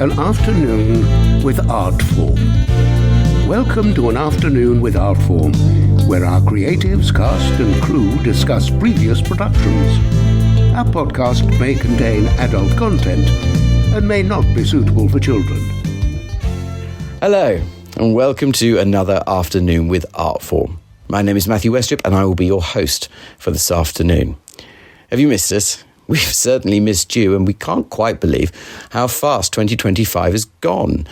An afternoon with art form. Welcome to An Afternoon with Art Form, where our creatives, cast and crew discuss previous productions. Our podcast may contain adult content and may not be suitable for children. Hello, and welcome to another Afternoon with Art Form. My name is Matthew Westrip, and I will be your host for this afternoon. Have you missed us? We've certainly missed you, and we can't quite believe how fast 2025 has gone.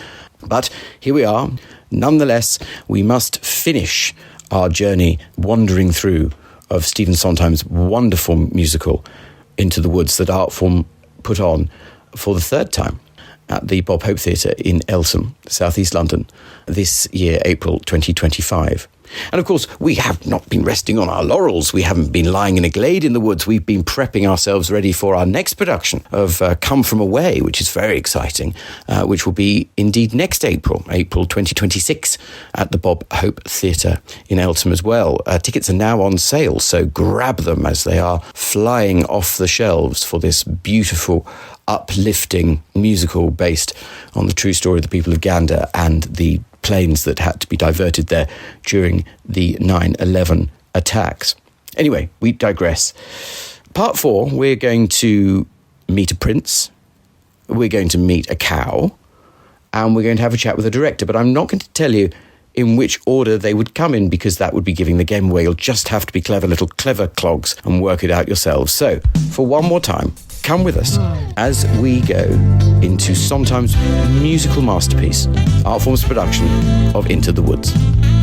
But here we are. Nonetheless, we must finish our journey wandering through of Stephen Sondheim's wonderful musical Into the Woods that Artform put on for the third time at the Bob Hope Theatre in Eltham, South East London, this year, April 2025. And of course, we have not been resting on our laurels. We haven't been lying in a glade in the woods. We've been prepping ourselves ready for our next production of Come From Away, which is very exciting, which will be indeed next April 2026, at the Bob Hope Theatre in Eltham as well. Tickets are now on sale, so grab them as they are flying off the shelves for this beautiful, uplifting musical based on the true story of the people of Gander and the planes that had to be diverted there during the 9/11 attacks. Anyway, we digress. Part 4, we're going to meet a prince, we're going to meet a cow, and we're going to have a chat with the director, but I'm not going to tell you in which order they would come in, because that would be giving the game away. You'll just have to be clever clogs and work it out yourselves. So, for one more time, come with us as we go into Sondheim's musical masterpiece, Artform's production of Into the Woods.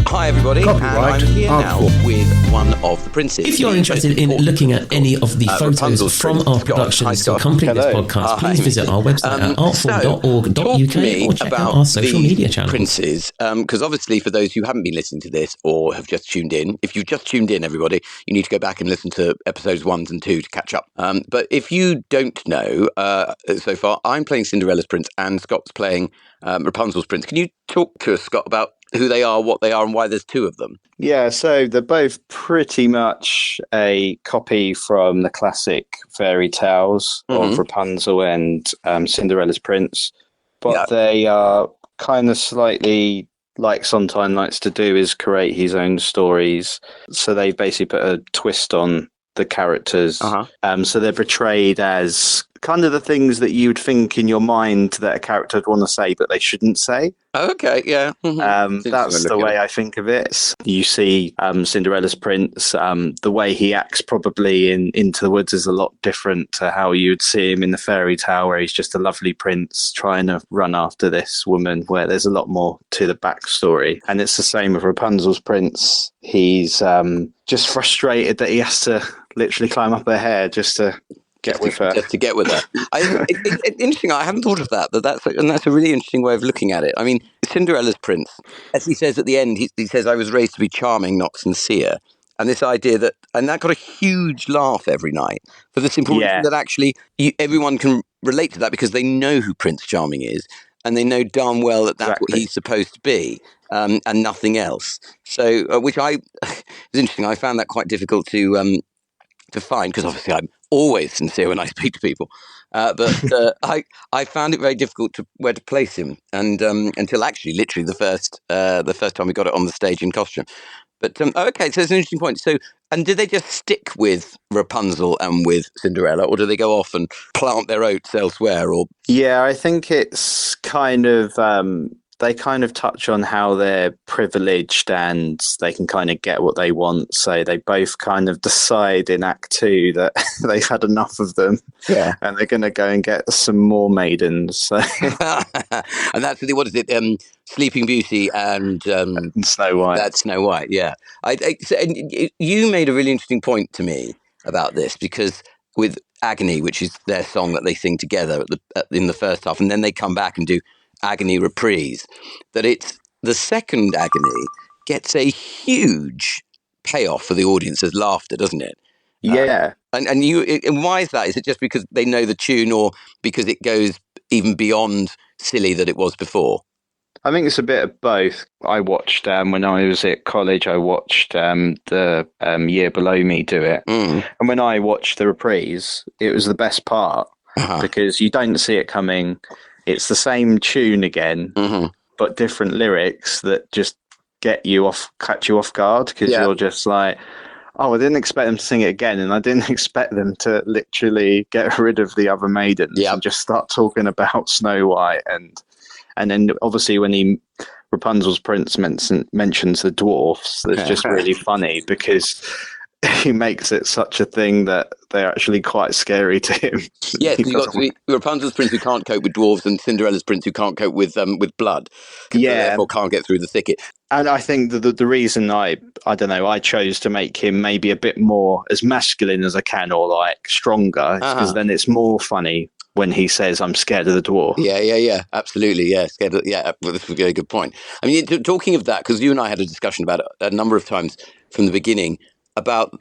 Hi everybody, Copyright, and I'm here now Artform. with one of the princes. If you're interested in looking at any of the photos from our productions to accompany this podcast, please visit our website at artform.org.uk or check out our social media channels. Princes, because obviously for those who haven't been listening to this or have just tuned in, if you've just tuned in, everybody, you need to go back and listen to episodes 1 and 2 to catch up. But if you don't know so far, I'm playing Cinderella's prince and Scott's playing Rapunzel's prince. Can you talk to us, Scott, about who they are, what they are, and why there's 2 of them? Yeah, so they're both pretty much a copy from the classic fairy tales of Rapunzel and Cinderella's prince, but they are kind of slightly, like Sondheim likes to do, is create his own stories. So they basically put a twist on the characters. So they're portrayed as kind of the things that you'd think in your mind that a character would want to say, but they shouldn't say. Okay, yeah. That's the way I think of it. You see Cinderella's prince, the way he acts probably in Into the Woods is a lot different to how you'd see him in the fairy tale, where he's just a lovely prince trying to run after this woman, where there's a lot more to the backstory. And it's the same with Rapunzel's prince. He's just frustrated that he has to literally climb up her hair just to get with her. Just to get with her. It's interesting. I hadn't thought of that. That's a really interesting way of looking at it. I mean, Cinderella's prince, as he says at the end, he says, "I was raised to be charming, not sincere." And this idea that got a huge laugh every night for the simple reason that actually everyone can relate to that, because they know who Prince Charming is, and they know darn well that that's what he's supposed to be, and nothing else. So, which is interesting. I found that quite difficult to find, because obviously I'm always sincere when I speak to people, but I found it very difficult to where to place him, and until actually literally the first time we got it on the stage in costume. But okay, so it's an interesting point. So, and did they just stick with Rapunzel and with Cinderella, or do they go off and plant their oats elsewhere? Or I think it's kind of they kind of touch on how they're privileged and they can kind of get what they want. So they both kind of decide in Act 2 that they've had enough of them, and they're going to go and get some more maidens. So. And that's what is it? Sleeping Beauty and Snow White. That's Snow White. Yeah. You made a really interesting point to me about this, because with Agony, which is their song that they sing together in the first half, and then they come back and do Agony reprise, that it's the second Agony gets a huge payoff for the audience as laughter, doesn't it? Yeah. And why is that? Is it just because they know the tune, or because it goes even beyond silly that it was before? I think it's a bit of both. I watched, when I was at college, I watched the year below me do it. And when I watched the reprise, it was the best part because you don't see it coming. it's the same tune again, but different lyrics that just catch you off guard, because you're just like, oh, I didn't expect them to sing it again, and I didn't expect them to literally get rid of the other maidens and just start talking about Snow White, and then obviously when Rapunzel's prince mentions the dwarfs, it's just really funny because he makes it such a thing that they're actually quite scary to him. Yes, you've got Rapunzel's prince who can't cope with dwarves and Cinderella's prince who can't cope with blood. Yeah, therefore can't get through the thicket. And I think the reason I don't know, I chose to make him maybe a bit more as masculine as I can, or like stronger, because then it's more funny when he says, "I'm scared of the dwarf." Yeah, absolutely. Yeah, scared of, yeah, well, that's a very good point. I mean, talking of that, because you and I had a discussion about it a number of times from the beginning about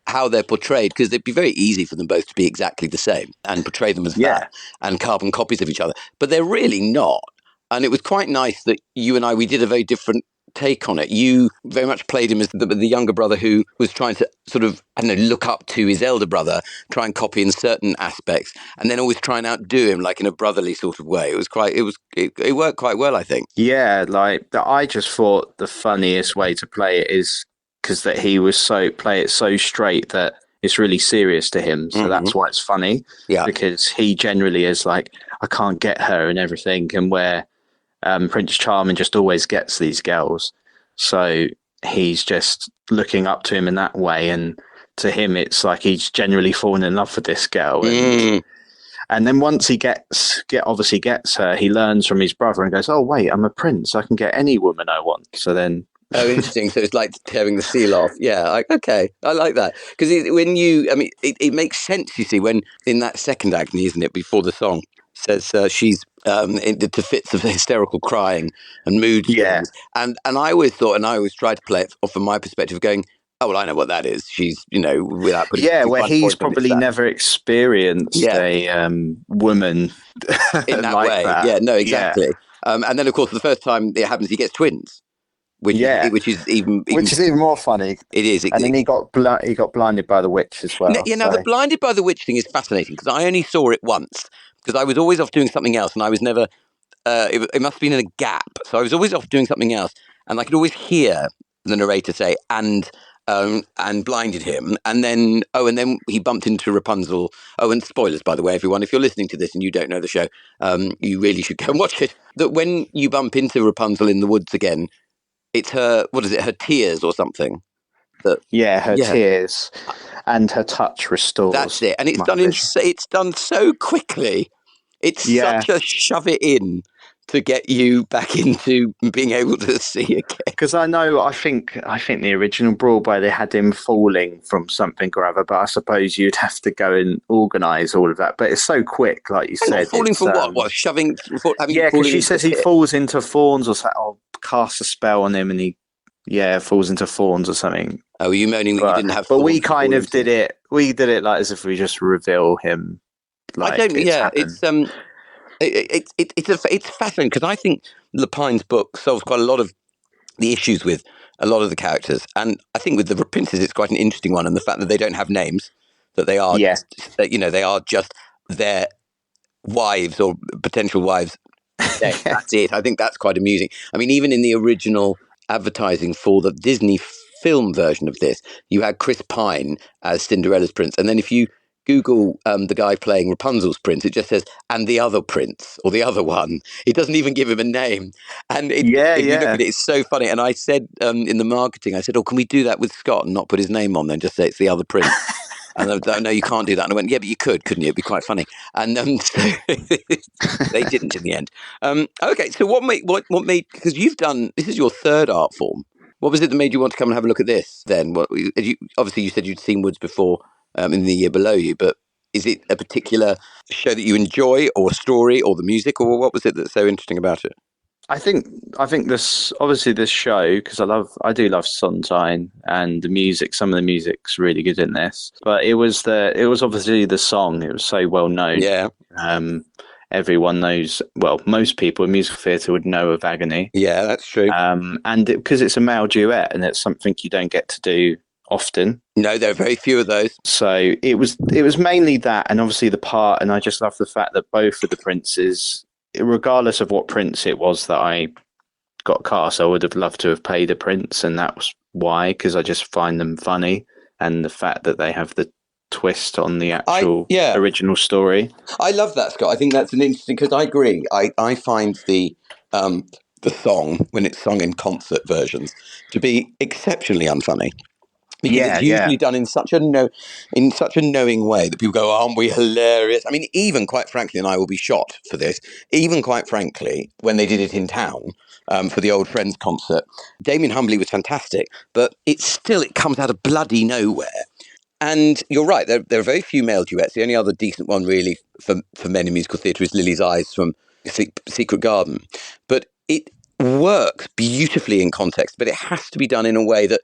how they're portrayed, because it'd be very easy for them both to be exactly the same and portray them as that and carbon copies of each other, but they're really not. And it was quite nice that you and we did a very different take on it. You very much played him as the younger brother who was trying to sort of, I don't know, look up to his elder brother, try and copy in certain aspects, and then always try and outdo him, like in a brotherly sort of way. It worked quite well, I think. Yeah, like I just thought the funniest way to play it is because that he was play it so straight that it's really serious to him. So that's why it's funny. Yeah, because he generally is like, I can't get her and everything, and where Prince Charming just always gets these girls. So he's just looking up to him in that way, and to him it's like he's generally fallen in love with this girl. And then once he obviously gets her, he learns from his brother and goes, oh wait, I'm a prince, I can get any woman I want. So then oh, interesting. So it's like tearing the seal off. Yeah, okay. I like that. Because it makes sense, you see, when in that second agony, isn't it, before the song, says she's into fits of hysterical crying and mood swings. And I always thought, and I always tried to play it off from my perspective, going, oh, well, I know what that is. She's, without putting... Yeah, where he's probably never experienced a woman in that way. That. Yeah, no, exactly. Yeah. And then, of course, the first time it happens, he gets twins. Which is even more funny. It is. And then he got blinded by the witch as well. Now the blinded by the witch thing is fascinating, because I only saw it once, because I was always off doing something else, and I was never. It must have been in a gap, so I was always off doing something else, and I could always hear the narrator say and blinded him, and then he bumped into Rapunzel. Oh, and spoilers, by the way, everyone, if you're listening to this and you don't know the show, you really should go and watch it. That when you bump into Rapunzel in the woods again, it's her, her tears or something? Her tears and her touch restores. That's it. And it's done so quickly. It's such a shove it in to get you back into being able to see again. Because I think the original Broadway, they had him falling from something or other, but I suppose you'd have to go and organise all of that. But it's so quick, like you said. Falling from what? What? Shoving? Because she says he falls into thorns or something. I'll cast a spell on him and he falls into thorns or something. Oh, were you moaning that you didn't have? But we kind of did it. We did it like as if we just reveal him. Like I don't. It's fascinating, because I think Lepine's book solves quite a lot of the issues with a lot of the characters, and I think with the princes it's quite an interesting one, and the fact that they don't have names, that they are they are just their wives or potential wives. That's it. I think that's quite amusing. I mean, even in the original advertising for the Disney film version of this, you had Chris Pine as Cinderella's prince, and then if you Google the guy playing Rapunzel's prince, it just says, and the other prince, or the other one. It doesn't even give him a name. And if you look at it, it's so funny. And I said in the marketing, I said, oh, can we do that with Scott and not put his name on there and just say it's the other prince? And I was, no, you can't do that. And I went, yeah, but you could, couldn't you? It'd be quite funny. And so they didn't in the end. Okay, so what made, because this is your third art form. What was it that made you want to come and have a look at this then? Obviously you said you'd seen Woods before in the year below you, but is it a particular show that you enjoy, or a story, or the music, or what was it that's so interesting about it? I think this show, because I do love Sondheim, and the music. Some of the music's really good in this, but it was obviously the song. It was so well known. Yeah. Everyone knows. Well, most people in musical theatre would know of Agony. Yeah, that's true. And because it's a male duet, and it's something you don't get to do often. No, there are very few of those. So it was mainly that, and obviously the part. And I just love the fact that both of the princes regardless of what prince it was that I got cast, I would have loved to have played a prince, and that was why, because I just find them funny, and the fact that they have the twist on the actual original story. I love that, Scott. I think that's an interesting, because I agree. I find the song, when it's sung in concert versions, to be exceptionally unfunny. Because it's usually done in such a knowing way that people go, aren't we hilarious? I mean, even quite frankly, and I will be shot for this, even quite frankly, when they did it in town for the Old Friends concert, Damien Humbly was fantastic, but it comes out of bloody nowhere. And you're right, there are very few male duets. The only other decent one really for men in musical theatre is Lily's Eyes from Secret Garden. But it works beautifully in context, but it has to be done in a way that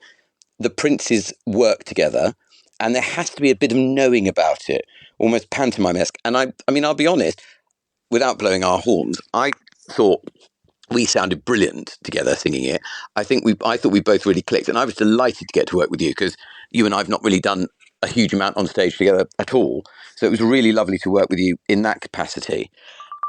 the princes work together, and there has to be a bit of knowing about it, almost pantomime-esque. And I mean, I'll be honest, without blowing our horns, I thought we sounded brilliant together singing it. I thought we both really clicked, and I was delighted to get to work with you, because you and I have not really done a huge amount on stage together at all. So it was really lovely to work with you in that capacity.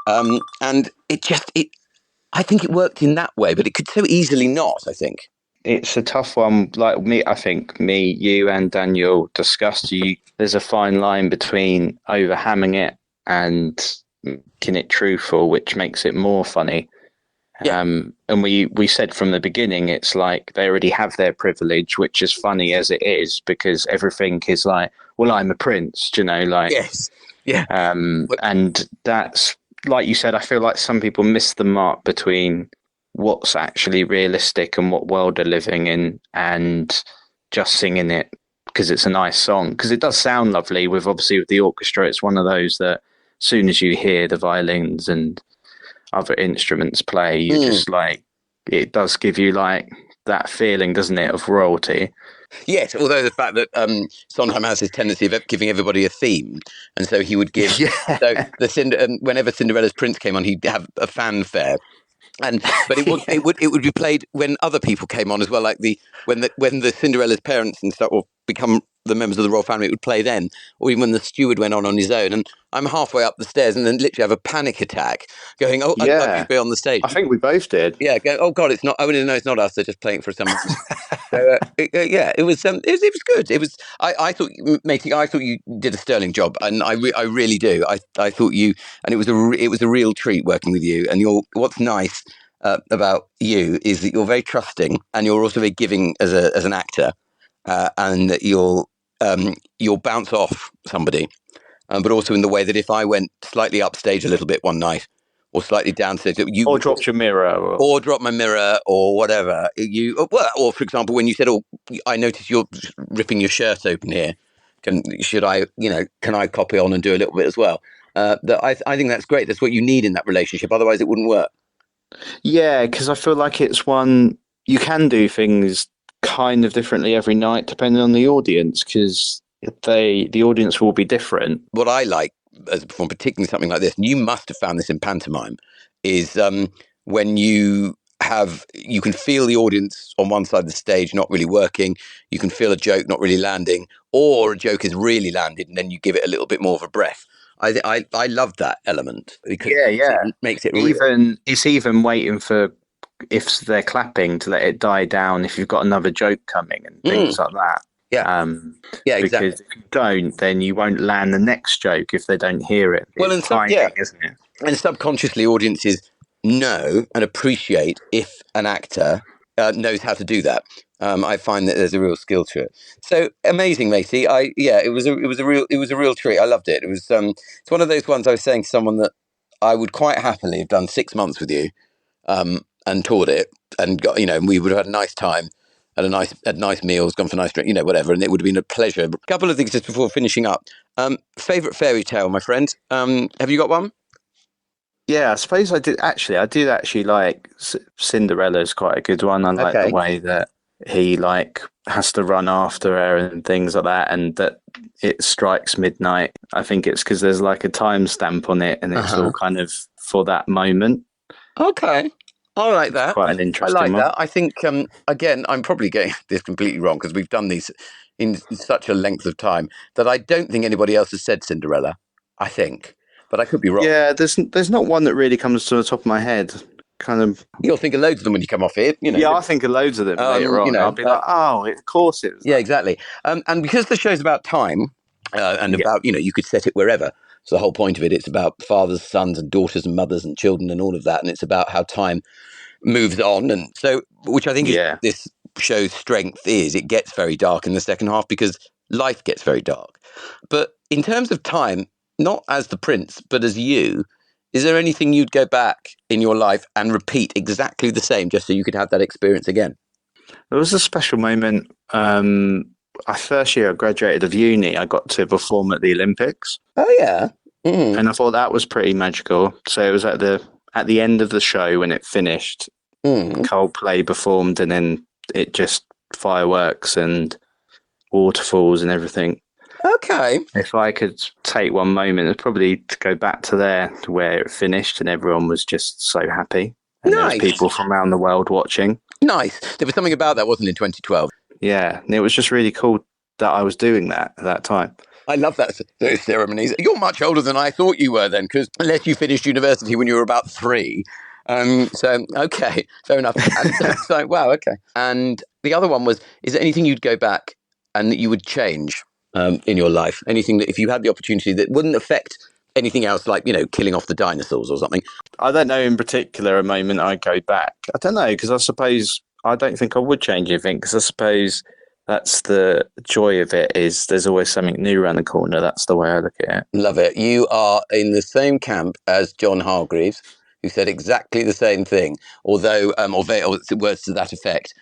And I think it worked in that way, but it could so easily not, I think. It's a tough one. Like I think you and Daniel discussed, there's a fine line between overhamming it and making it truthful, which makes it more funny. Yeah. And we said from the beginning, it's like they already have their privilege, which is funny as it is, because everything is like, well, I'm a prince, like. Yes. Yeah. And that's, like you said, I feel like some people miss the mark between what's actually realistic and what world they're living in, and just singing it because it's a nice song, because it does sound lovely with the orchestra. It's one of those that as soon as you hear the violins and other instruments play, you just like, it does give you like that feeling, doesn't it, of royalty. Yes, although the fact that Sondheim has this tendency of giving everybody a theme, and so he would give whenever Cinderella's prince came on, he'd have a fanfare. But it would be played when other people came on as well, like when the Cinderella's parents and stuff, or become the members of the royal family, it would play then, or even when the steward went on his own. And I'm halfway up the stairs and then literally have a panic attack, going, "Oh, I'd love to be on the stage." I think we both did. Yeah, go, "Oh God, it's not." I mean, no, it's not us. They're just playing for someone. So, it was good. It was. I thought, matey, I thought you did a sterling job, and I really do. I thought you, and it was a real treat working with you. And what's nice about you is that you're very trusting, and you're also very giving as an actor, and that you'll bounce off somebody, but also in the way that if I went slightly upstage a little bit one night, or slightly downstage, or dropped your mirror, or dropped my mirror, or whatever. Or for example, when you said, "Oh, I noticed you're ripping your shirt open here. Can I copy on and do a little bit as well?" I think that's great. That's what you need in that relationship. Otherwise, it wouldn't work. Yeah, because I feel like it's one you can do things kind of differently every night depending on the audience, because the audience will be different. What I like as a performer, particularly something like this, and you must have found this in pantomime, is when you can feel the audience on one side of the stage not really working, you can feel a joke not really landing, or a joke is really landed, and then you give it a little bit more of a breath. I love that element, because it makes it real. It's even waiting for, if they're clapping, to let it die down if you've got another joke coming and things like that. Exactly. Because if you don't, then you won't land the next joke if they don't hear it. It's timing, isn't it? And subconsciously, audiences know and appreciate if an actor knows how to do that. I find that there's a real skill to it. So amazing, matey. It was a real treat. I loved it. It was it's one of those ones I was saying to someone that I would quite happily have done 6 months with you, and toured it, and got, we would have had a nice time, had nice meals, gone for nice drink, whatever, and it would have been a pleasure. A couple of things just before finishing up. Favorite fairy tale, my friend. Have you got one? Yeah, I suppose I did actually like Cinderella's quite a good one. I like the way that he has to run after her and things like that, and that it strikes midnight. I think it's because there's like a timestamp on it, and it's all kind of for that moment. Okay. I like that. Quite an interesting one. That. I think, again, I'm probably getting this completely wrong, because we've done these in such a length of time that I don't think anybody else has said Cinderella, I think. but I could be wrong. Yeah, there's not one that really comes to the top of my head. Kind of. You'll think of loads of them when you come off here. Yeah, I think of loads of them later on. I'll be like, oh, of course it was. Yeah, exactly. And because the show's about time and about, you could set it wherever. So the whole point of it, it's about fathers, sons and daughters and mothers and children and all of that. And it's about how time moves on. And so, which I think is this show's strength is it gets very dark in the second half because life gets very dark. But in terms of time, not as the prince, but as you, is there anything you'd go back in your life and repeat exactly the same just so you could have that experience again? There was a special moment. First year I graduated of uni, I got to perform at the Olympics. Oh, yeah. Mm. And I thought that was pretty magical. So it was at the end of the show when it finished. Coldplay performed, and then it just fireworks and waterfalls and everything. Okay. If I could take one moment, it's probably to go back to there, to where it finished, and everyone was just so happy. And there was people from around the world watching. Nice. There was something about that, wasn't it, in 2012? Yeah, and it was just really cool that I was doing that at that time. I love those ceremonies. You're much older than I thought you were then, because unless you finished university when you were about 3. So, okay, fair enough. And so it's like, wow, okay. And the other one was, is there anything you'd go back and that you would change in your life? Anything that if you had the opportunity that wouldn't affect anything else, like, killing off the dinosaurs or something? I don't know in particular a moment I'd go back. I don't know, because I don't think I would change anything, because I suppose that's the joy of it, is there's always something new around the corner. That's the way I look at it. Love it. You are in the same camp as John Hargreaves, who said exactly the same thing, although, or words to that effect.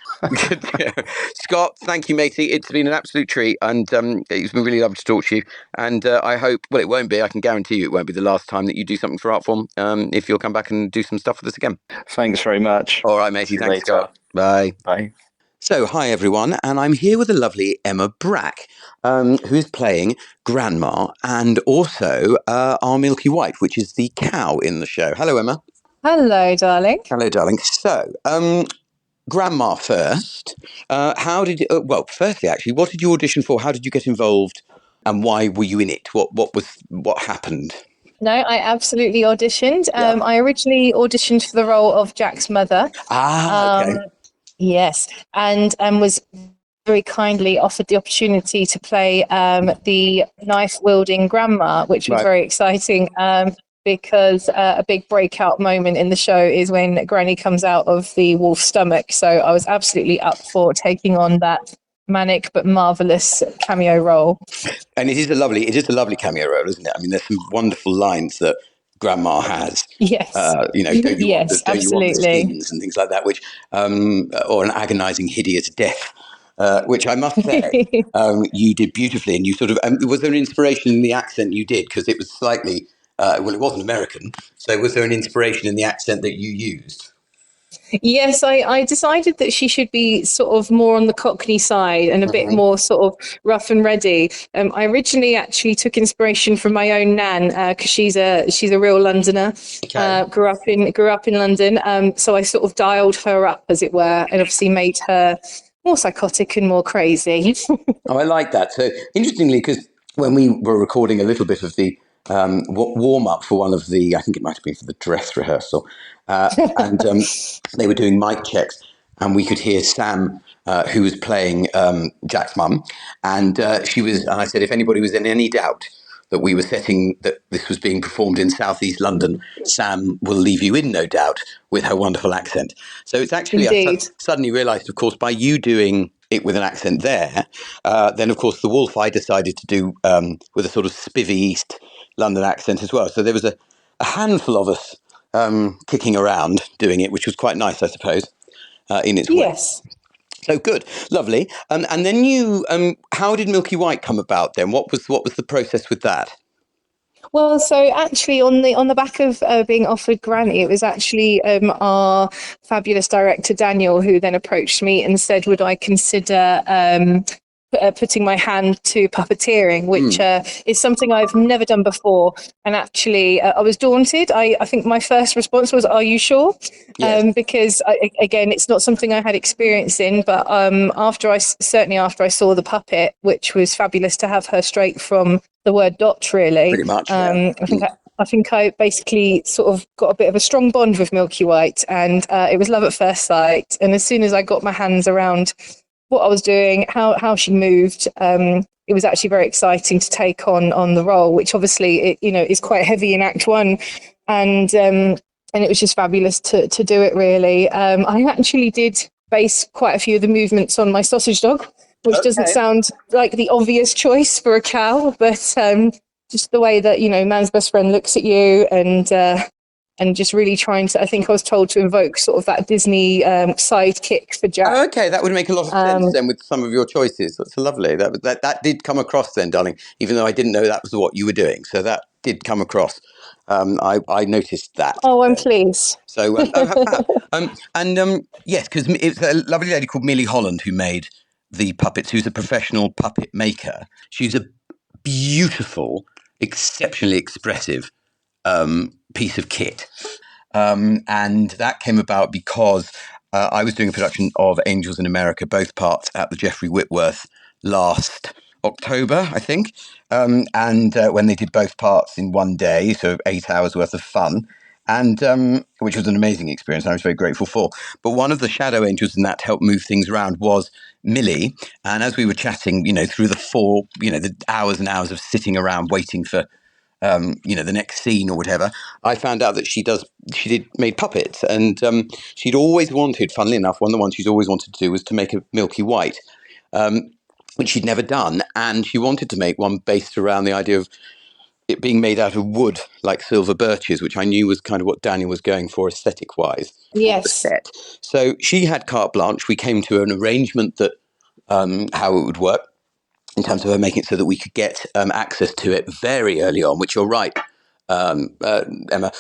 Scott, thank you, matey. It's been an absolute treat, and it's been really lovely to talk to you. And I hope, well, it won't be, I can guarantee you it won't be the last time that you do something for Artform, if you'll come back and do some stuff with us again. Thanks very much. All right, matey. Thanks, Scott. Bye. Bye. So, hi everyone, and I'm here with the lovely Emma Brack, who is playing Grandma, and also our Milky White, which is the cow in the show. Hello, Emma. Hello, darling. Hello, darling. So, Grandma first. Firstly, actually, what did you audition for? How did you get involved, and why were you in it? What happened? No, I absolutely auditioned. I originally auditioned for the role of Jack's mother. Okay. Yes, and was very kindly offered the opportunity to play the knife-wielding grandma, which was very exciting because a big breakout moment in the show is when Granny comes out of the wolf's stomach. So I was absolutely up for taking on that manic but marvellous cameo role. And it is a lovely cameo role, isn't it? I mean, there's some wonderful lines that Grandma has. Yes. Don't you want the skins and things like that, which or an agonising, hideous death, which I must say you did beautifully. And you sort of was there an inspiration in the accent you did, because it was slightly it wasn't American. So was there an inspiration in the accent that you used? Yes, I decided that she should be sort of more on the Cockney side and a bit more sort of rough and ready. I originally actually took inspiration from my own nan, because she's a real Londoner. Okay. Grew up in London. So I sort of dialed her up, as it were, and obviously made her more psychotic and more crazy. Oh, I like that. So interestingly, because when we were recording a little bit of the warm up for one of the, I think it might have been for the dress rehearsal, and they were doing mic checks, and we could hear Sam, who was playing Jack's mum, and she was, and I said, if anybody was in any doubt that we were that this was being performed in southeast London, Sam will leave you in no doubt with her wonderful accent. So it's actually, I suddenly realised, of course, by you doing it with an accent there, then of course the wolf I decided to do with a sort of spivvy East London accent as well. So there was a handful of us kicking around doing it, which was quite nice, I suppose, in its way. Yes. So good, lovely. And then you, how did Milky White come about then? What was the process with that? Well, so actually on the back of being offered Granny, it was actually our fabulous director, Daniel, who then approached me and said, would I consider putting my hand to puppeteering, which is something I've never done before. And actually, I was daunted. I think my first response was, are you sure? Yes. Because, again, it's not something I had experience in. But after I saw the puppet, which was fabulous to have her straight from the word dot, really. Pretty much, yeah. I think I think I basically sort of got a bit of a strong bond with Milky White, and it was love at first sight. And as soon as I got my hands around what I was doing, how she moved, it was actually very exciting to take on the role, which obviously is quite heavy in Act One, and it was just fabulous to do it. Really, I actually did base quite a few of the movements on my sausage dog, which doesn't sound like the obvious choice for a cow, but just the way that man's best friend looks at you, and just really trying to, I think I was told to invoke sort of that Disney sidekick for Jack. Oh, okay, that would make a lot of sense then with some of your choices. That's lovely. That did come across then, darling, even though I didn't know that was what you were doing. So that did come across. I noticed that. Oh, I'm pleased. So, yes, because it's a lovely lady called Millie Holland who made the puppets, who's a professional puppet maker. She's a beautiful, exceptionally expressive piece of kit. And that came about because I was doing a production of Angels in America, both parts at the Geoffrey Whitworth last October, I think. And when they did both parts in one day, so 8 hours worth of fun, and which was an amazing experience, and I was very grateful for. But one of the shadow angels in that to help move things around was Millie. And as we were chatting, through the hours and hours of sitting around waiting for the next scene or whatever, I found out that she made puppets, and she'd always wanted, funnily enough, one of the ones she's always wanted to do was to make a Milky White, which she'd never done, and she wanted to make one based around the idea of it being made out of wood, like silver birches, which I knew was kind of what Daniel was going for aesthetic-wise for the set. So she had carte blanche. We came to an arrangement that how it would work, in terms of her making it so that we could get access to it very early on, which you're right, Emma,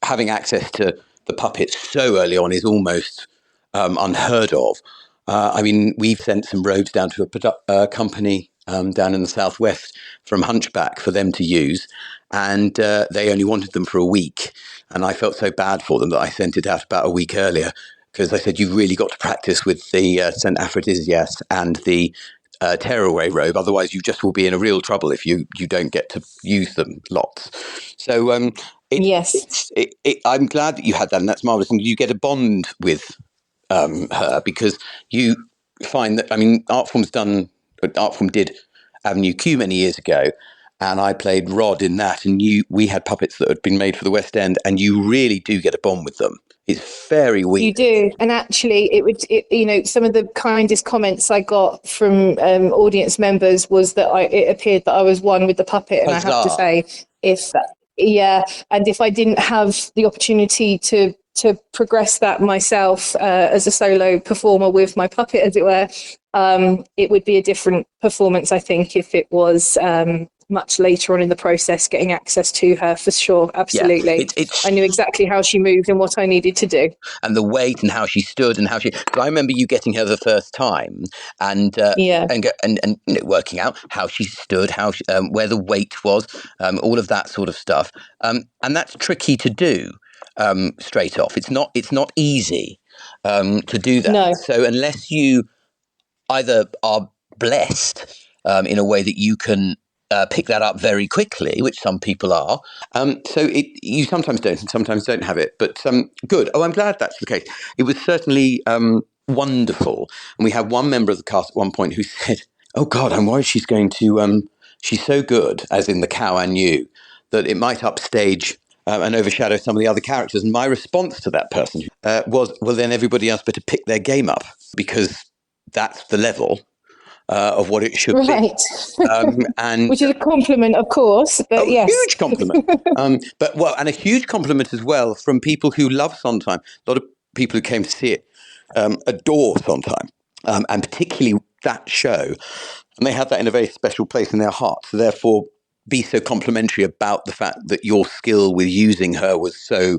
having access to the puppets so early on is almost unheard of. We've sent some robes down to a company down in the southwest from Hunchback for them to use, and they only wanted them for a week. And I felt so bad for them that I sent it out about a week earlier, because I said, you've really got to practice with the St. Aphrodisias and the tearaway robe, otherwise you just will be in a real trouble if you don't get to use them lots. So I'm glad that you had that, and that's marvelous. And you get a bond with her, because you find that Artform did Avenue Q many years ago, and I played Rod in that, and we had puppets that had been made for the West End, and you really do get a bond with them. It's very weird. You do. And actually, some of the kindest comments I got from audience members was that it appeared that I was one with the puppet. And I have to say, if I didn't have the opportunity to progress that myself as a solo performer with my puppet, as it were, it would be a different performance, I think, if it was much later on in the process, getting access to her, for sure. Absolutely. Yeah, I knew exactly how she moved and what I needed to do. And the weight and how she stood and cause I remember you getting her the first time and working out how she stood, how where the weight was, all of that sort of stuff. And that's tricky to do straight off. It's not easy to do that. No. So unless you either are blessed in a way that you can pick that up very quickly, which some people are. So you sometimes don't and sometimes don't have it. But good. Oh, I'm glad that's the case. It was certainly wonderful. And we had one member of the cast at one point who said, oh, God, I'm worried she's going to, she's so good, as in the cow and you, that it might upstage and overshadow some of the other characters. And my response to that person was, well, then everybody else better pick their game up, because that's the level of what it should be. And which is a compliment, of course, but yes. A huge compliment. And a huge compliment as well from people who love Sondheim. A lot of people who came to see it adore Sondheim, and particularly that show. And they have that in a very special place in their heart. So therefore, be so complimentary about the fact that your skill with using her was so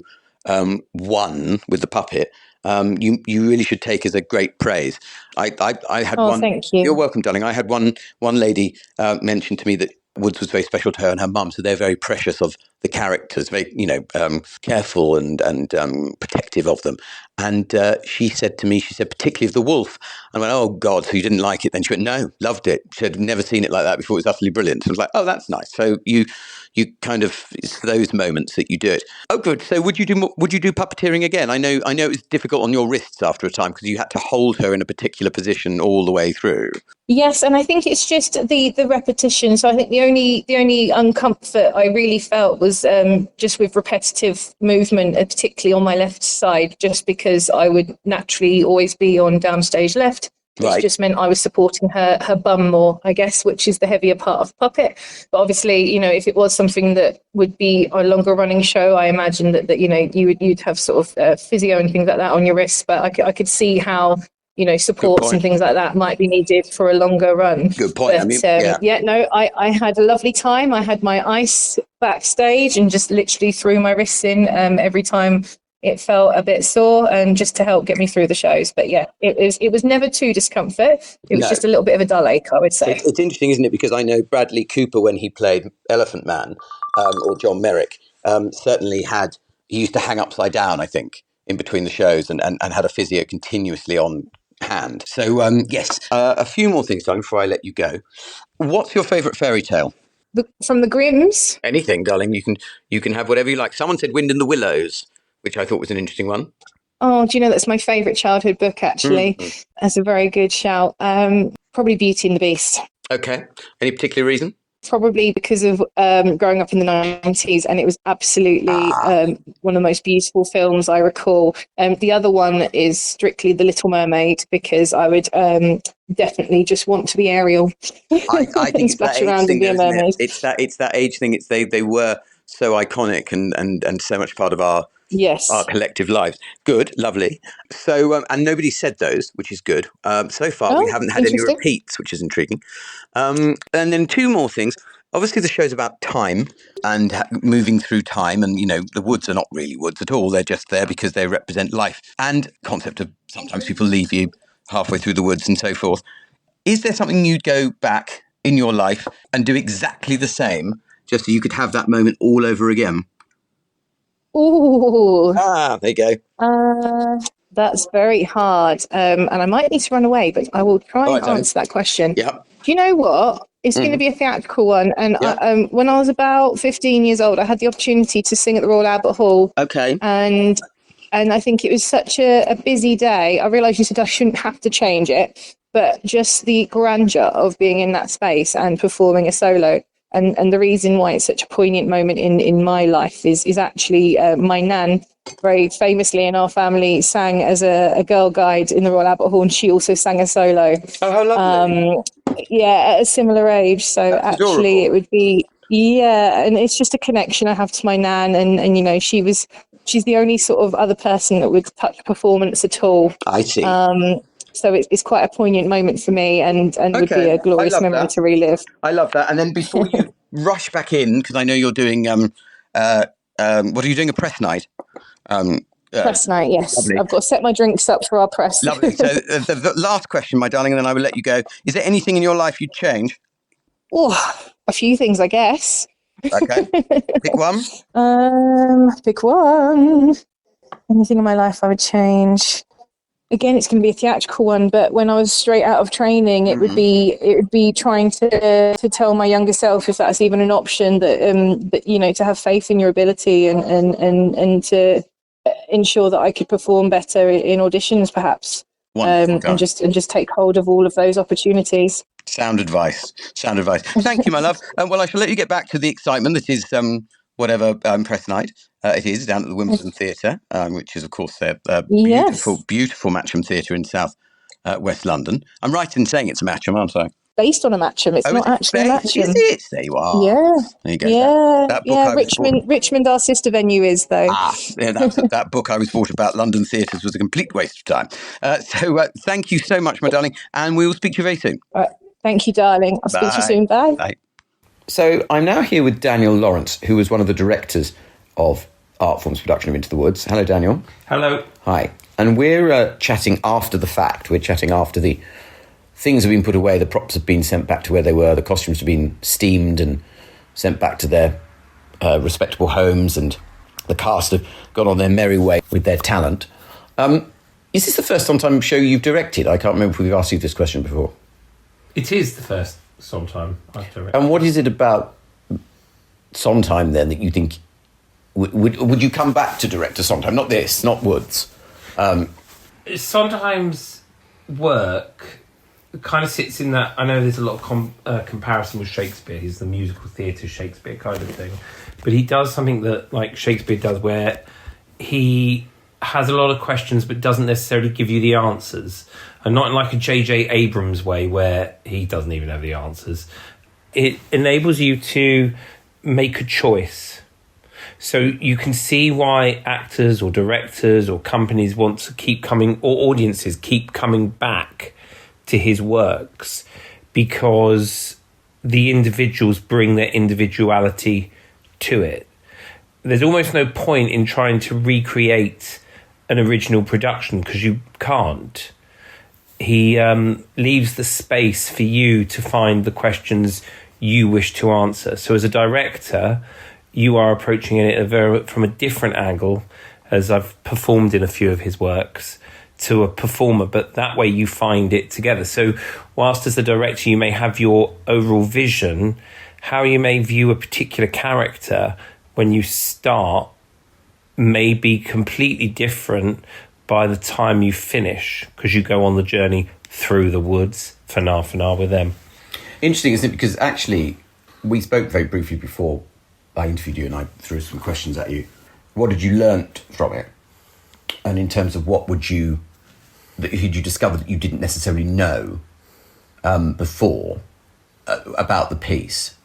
one with the puppet. You really should take as a great praise. I had one. Thank you. You're welcome, darling. I had one lady mention to me that Woods was very special to her and her mum, so they're very precious of the characters, very, careful and protective of them. And she said to me, particularly of the wolf. And I went, oh, God, so you didn't like it then? She went, no, loved it. She had never seen it like that before. It was utterly brilliant. So I was like, oh, that's nice. So you kind of, it's those moments that you do it. Oh, good. So would you do puppeteering again? I know it was difficult on your wrists after a time because you had to hold her in a particular position all the way through. Yes, and I think it's just the repetition. So I think the only uncomfort I really felt was just with repetitive movement, particularly on my left side, just because I would naturally always be on downstage left. Which just meant I was supporting her bum more, I guess, which is the heavier part of puppet. But obviously, if it was something that would be a longer running show, I imagine that you'd have sort of physio and things like that on your wrists. But I could see how supports and things like that might be needed for a longer run. Good point. But, I had a lovely time. I had my ice backstage and just literally threw my wrists in every time it felt a bit sore, and just to help get me through the shows. But yeah, it was never too discomfort. It was just a little bit of a dull ache, I would say. It's interesting, isn't it? Because I know Bradley Cooper, when he played Elephant Man, or John Merrick, certainly he used to hang upside down, I think, in between the shows and had a physio continuously on hand. So, yes, a few more things, darling, before I let you go. What's your favourite fairy tale? From the Grimms? Anything, darling. You can have whatever you like. Someone said Wind in the Willows, which I thought was an interesting one. Oh, do you know, that's my favourite childhood book, actually. Mm-hmm. That's a very good shout. Probably Beauty and the Beast. Okay. Any particular reason? Probably because of growing up in the 90s, and it was absolutely one of the most beautiful films I recall. The other one is strictly The Little Mermaid, because I would definitely just want to be Ariel. I think it's that age thing, isn't it? It's that age thing. It's they were so iconic and so much part of our collective lives. Good, lovely. So, and nobody said those, which is good. So far, we haven't had any repeats, which is intriguing. And then two more things. Obviously, the show's about time and moving through time. And, the woods are not really woods at all. They're just there because they represent life. And concept of sometimes people leave you halfway through the woods and so forth. Is there something you'd go back in your life and do exactly the same, just so you could have that moment all over again? Ooh. There you go. That's very hard. And I might need to run away, but I will try and answer that question. Yep. Do you know what? It's going to be a theatrical one. And when I was about 15 years old, I had the opportunity to sing at the Royal Albert Hall. Okay. And I think it was such a busy day. I realised you said I shouldn't have to change it, but just the grandeur of being in that space and performing a solo. And the reason why it's such a poignant moment in my life is actually my nan, very famously in our family, sang as a girl guide in the Royal Albert Hall, and she also sang a solo. Oh, how lovely. At a similar age. So that's actually adorable. It would be, and it's just a connection I have to my nan. And she's the only sort of other person that would touch performance at all. I see. So it's quite a poignant moment for me, and would be a glorious memory to relive. I love that. And then before you rush back in, because I know you're doing, what are you doing, a press night? Press night, yes. Lovely. I've got to set my drinks up for our press. Lovely. So the last question, my darling, and then I will let you go. Is there anything in your life you'd change? Oh, a few things, I guess. Okay. Pick one. Pick one. Anything in my life I would change? Again, it's going to be a theatrical one, but when I was straight out of training, it would be trying to tell my younger self, if that's even an option, that to have faith in your ability and to ensure that I could perform better in auditions, perhaps, and just take hold of all of those opportunities. Sound advice. Thank you, my love. Well, I shall let you get back to the excitement that is press night. It is down at the Wimbledon Theatre, which is, of course, a beautiful Matcham Theatre in South West London. I'm right in saying it's a Matcham, aren't I? Based on a Matcham. It's not actually a Matcham. Is it? There you are. Yeah. There you go. Yeah. That book Richmond, our sister venue is, though. That book I was bought about London theatres was a complete waste of time. So thank you so much, my darling, and we will speak to you very soon. All right. Thank you, darling. I'll speak to you soon. Bye. Bye. So I'm now here with Daniel Lawrence, who was one of the directors of Artform's production of Into the Woods. Hello, Daniel. Hello. Hi. And we're chatting after the fact. We're chatting after the things have been put away, the props have been sent back to where they were, the costumes have been steamed and sent back to their respectable homes, and the cast have gone on their merry way with their talent. Is this the first Sondheim show you've directed? I can't remember if we've asked you this question before. It is the first Sondheim I've directed. And what is it about Sondheim then that you think would you come back to direct a Sondheim? Not this, not Woods. Sondheim's work kind of sits in that. I know there's a lot of comparison with Shakespeare. He's the musical theatre Shakespeare kind of thing, but he does something that like Shakespeare does, where he has a lot of questions but doesn't necessarily give you the answers, and not in like a J.J. Abrams way where he doesn't even have the answers. It enables you to make a choice. So you can see why actors or directors or companies want to keep coming, or audiences keep coming back to his works, because the individuals bring their individuality to it. There's almost no point in trying to recreate an original production because you can't. He leaves the space for you to find the questions you wish to answer. So as a director, you are approaching it from a different angle, as I've performed in a few of his works, to a performer, but that way you find it together. So whilst as the director you may have your overall vision, how you may view a particular character when you start may be completely different by the time you finish, because you go on the journey through the woods for na with them. Interesting, isn't it? Because actually, we spoke very briefly before I interviewed you and I threw some questions at you. What had you learnt from it? And in terms of what had you discovered that you didn't necessarily know before about the piece?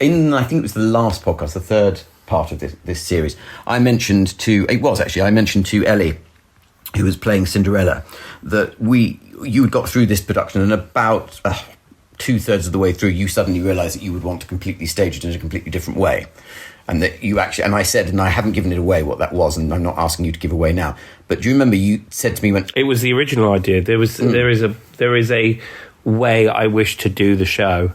I think it was the last podcast, the third part of this series, I mentioned to Ellie, who was playing Cinderella, that you had got through this production, and about 2/3 of the way through, you suddenly realised that you would want to completely stage it in a completely different way. And that you actually, and I said, and I haven't given it away what that was, and I'm not asking you to give away now, but do you remember you said to me when it was the original idea? There is a way I wish to do the show.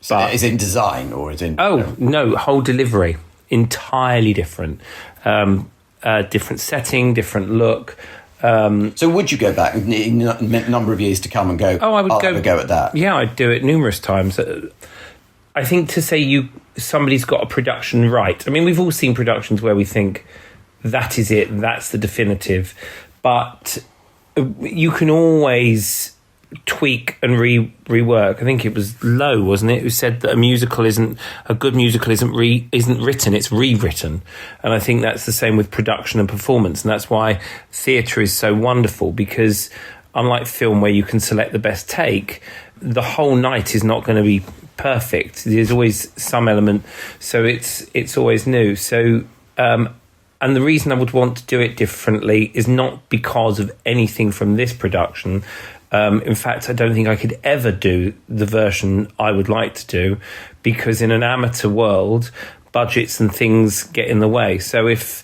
But is it in design or is it in... No, whole delivery. Entirely different. Different setting, different look. So would you go back in a number of years to come and go, I would have a go at that? Yeah, I'd do it numerous times. I think to say somebody's got a production right. I mean, we've all seen productions where we think that is it, that's the definitive. But you can always tweak and rework. I think it was Lowe, wasn't it, who said that a good musical isn't written, it's rewritten. And I think that's the same with production and performance, and that's why theatre is so wonderful, because unlike film where you can select the best take, the whole night is not going to be perfect. There's always some element, so it's always new. So and the reason I would want to do it differently is not because of anything from this production. In fact, I don't think I could ever do the version I would like to do, because in an amateur world, budgets and things get in the way. So if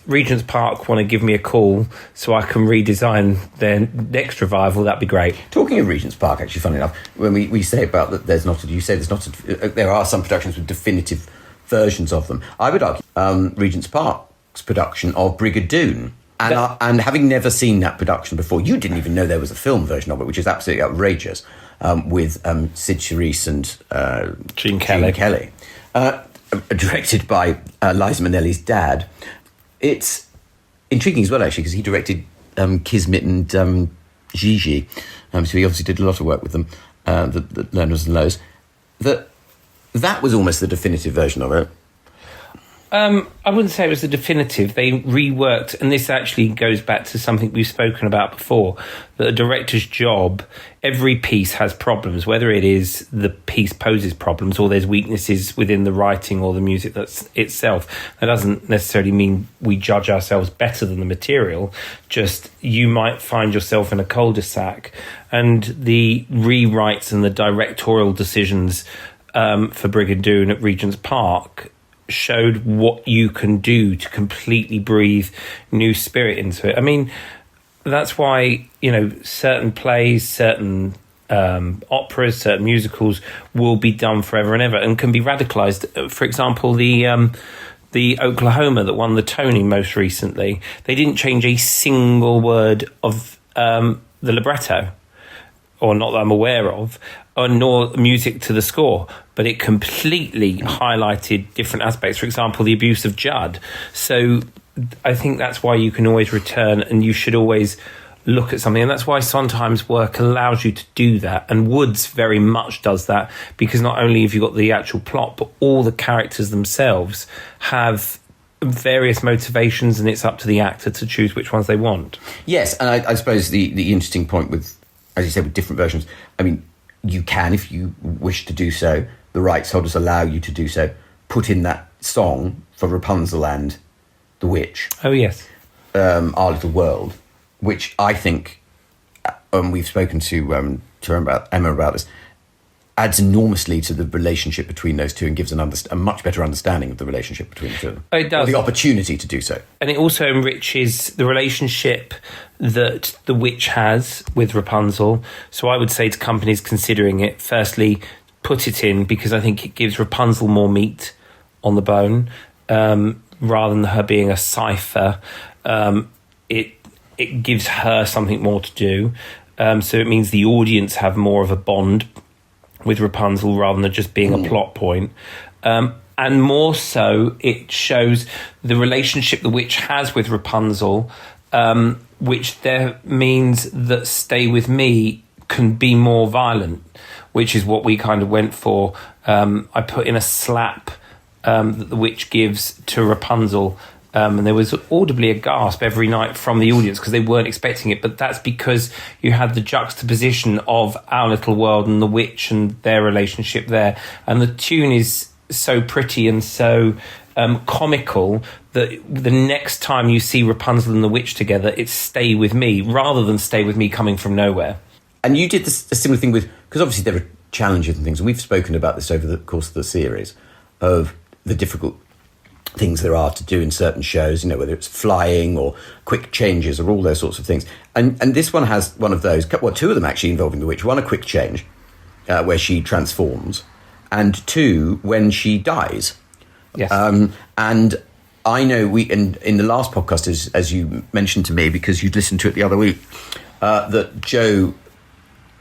Regent's Park want to give me a call so I can redesign their next revival, that'd be great. Talking of Regent's Park, actually, funny enough, when we say about that, there are some productions with definitive versions of them. I would argue Regent's Park's production of Brigadoon. And having never seen that production before, you didn't even know there was a film version of it, which is absolutely outrageous, with Sid Charisse and Gene Kelly. Directed by Liza Minnelli's dad. It's intriguing as well, actually, because he directed Kismet and Gigi, so he obviously did a lot of work with them, the Learners and Lows. That was almost the definitive version of it. I wouldn't say it was the definitive. They reworked, and this actually goes back to something we've spoken about before, that a director's job, every piece has problems, whether it is the piece poses problems or there's weaknesses within the writing or the music that's itself. That doesn't necessarily mean we judge ourselves better than the material, just you might find yourself in a cul-de-sac, and the rewrites and the directorial decisions for Brigadoon at Regent's Park showed what you can do to completely breathe new spirit into it. I mean, that's why, certain plays, certain operas, certain musicals will be done forever and ever and can be radicalized. For example, the Oklahoma that won the Tony most recently, they didn't change a single word of the libretto, or not that I'm aware of, nor music to the score, but it completely highlighted different aspects. For example, the abuse of Judd. So I think that's why you can always return, and you should always look at something, and that's why sometimes work allows you to do that, and Woods very much does that, because not only have you got the actual plot, but all the characters themselves have various motivations, and it's up to the actor to choose which ones they want. Yes, and I suppose the interesting point with, as you said, with different versions, I mean, you can, if you wish to do so, the rights holders allow you to do so, put in that song for Rapunzel and the Witch. Oh, yes. Our Little World, which I think, we've spoken to Emma about this, adds enormously to the relationship between those two and gives a much better understanding of the relationship between the two. It does. Or the opportunity to do so. And it also enriches the relationship that the witch has with Rapunzel. So I would say to companies considering it, firstly, put it in, because I think it gives Rapunzel more meat on the bone, rather than her being a cipher. It gives her something more to do. So it means the audience have more of a bond with Rapunzel rather than just being a plot point. And more so, it shows the relationship the witch has with Rapunzel, which there means that Stay With Me can be more violent, which is what we kind of went for. I put in a slap that the witch gives to Rapunzel, and there was audibly a gasp every night from the audience because they weren't expecting it. But that's because you had the juxtaposition of Our Little World and the witch and their relationship there. And the tune is so pretty and so comical that the next time you see Rapunzel and the witch together, it's Stay With Me rather than Stay With Me coming from nowhere. And you did a similar thing with, because obviously there are challenges and things, and we've spoken about this over the course of the series, of the difficult things there are to do in certain shows, you know, whether it's flying or quick changes or all those sorts of things. And this one has one of those, well, two of them actually involving the witch. One, a quick change, where she transforms, and two, when she dies. Yes. And I know in the last podcast, as you mentioned to me, because you'd listened to it the other week, that Joe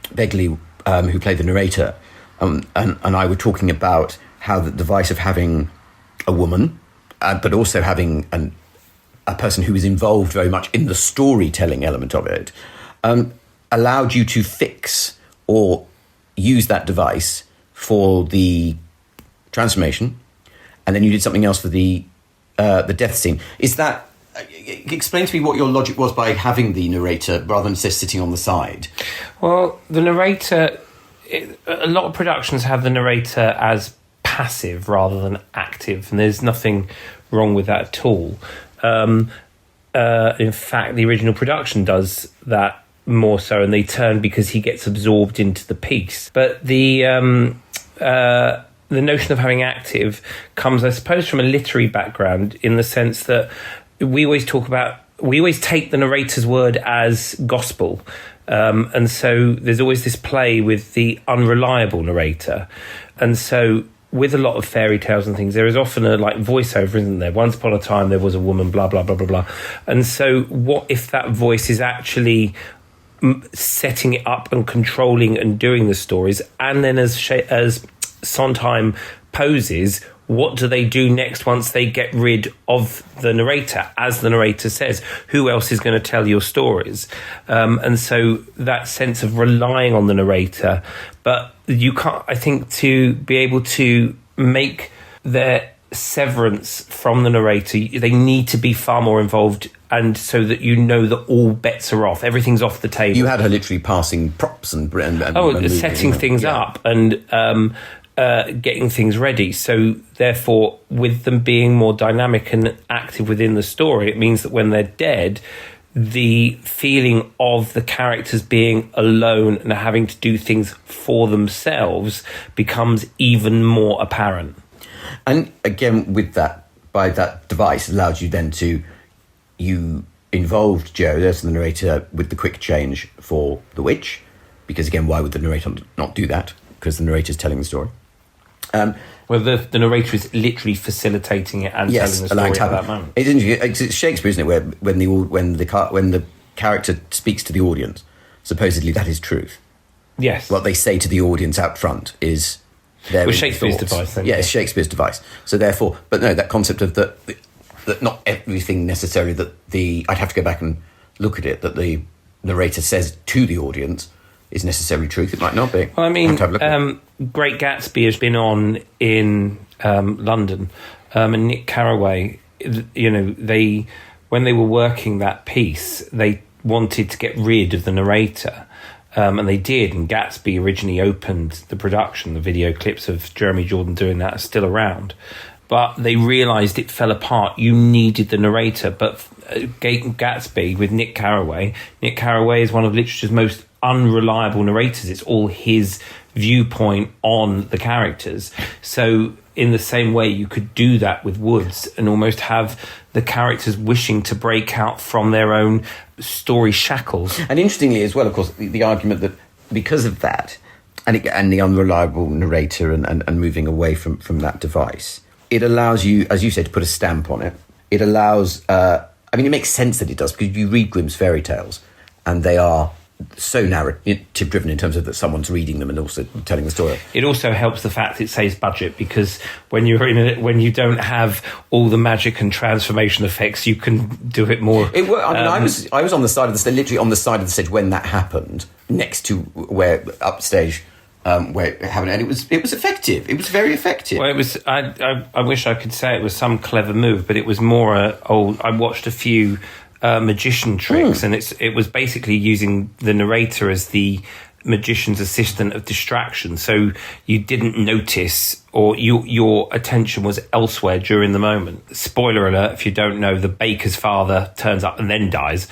Begley, who played the narrator, and I were talking about how the device of having a woman, but also having a person who is involved very much in the storytelling element of it, allowed you to fix or use that device for the transformation, and then you did something else for the death scene. Is that... Explain to me what your logic was by having the narrator rather than just sitting on the side. Well, the narrator... a lot of productions have the narrator as passive rather than active, and there's nothing wrong with that at all. In fact, the original production does that more so, and they turn because he gets absorbed into the piece. But the notion of having active comes, I suppose, from a literary background, in the sense that we always take the narrator's word as gospel. And so there's always this play with the unreliable narrator. And so with a lot of fairy tales and things, there is often a voiceover, isn't there? Once upon a time there was a woman, blah, blah, blah, blah, blah. And so what if that voice is actually setting it up and controlling and doing the stories? And then as Sondheim poses, what do they do next once they get rid of the narrator? As the narrator says, who else is going to tell your stories? And so that sense of relying on the narrator, but you can't, I think, to be able to make their severance from the narrator, they need to be far more involved, and so that you know that all bets are off, everything's off the table. You had her literally passing props and setting things up and getting things ready. So therefore, with them being more dynamic and active within the story, it means that when they're dead, the feeling of the characters being alone and having to do things for themselves becomes even more apparent. And again, with that, by that device, allowed you then to, you involved Joe, there's the narrator, with the quick change for the witch, because again, why would the narrator not do that? Because the narrator's telling the story. Well, the narrator is literally facilitating it and telling the story at that moment. It's Shakespeare, isn't it? Where when the character speaks to the audience, supposedly that is truth. Yes. What they say to the audience out front is their Shakespeare's thoughts. device. Then, it's Shakespeare's device. So therefore, but no, that concept of that not everything necessarily that I'd have to go back and look at it, that the narrator says to the audience is necessarily truth. It might not be. Well, I mean, Great Gatsby has been on in London, and Nick Carraway, when they were working that piece, they wanted to get rid of the narrator, and they did, and Gatsby originally opened the production. The video clips of Jeremy Jordan doing that are still around. But they realised it fell apart. You needed the narrator. But Gatsby with Nick Carraway is one of literature's most unreliable narrators. It's all his viewpoint on the characters. So in the same way, you could do that with Woods and almost have the characters wishing to break out from their own story shackles. And interestingly as well, of course, the argument that because of that and the unreliable narrator and moving away from that device, it allows you, as you said, to put a stamp on it. It allows... it makes sense that it does, because you read Grimm's fairy tales and they are so narrative driven in terms of that someone's reading them and also telling the story. It also helps the fact it saves budget, because when you don't have all the magic and transformation effects, you can do it more. I was on the side of the stage, literally on the side of the stage when that happened, next to where upstage. Where it happened, and it was effective. It was very effective. Well, it was. I wish I could say it was some clever move, but it was more I watched a few magician tricks, and it was basically using the narrator as the magician's assistant of distraction, so you didn't notice, or your attention was elsewhere during the moment. Spoiler alert: if you don't know, the baker's father turns up and then dies.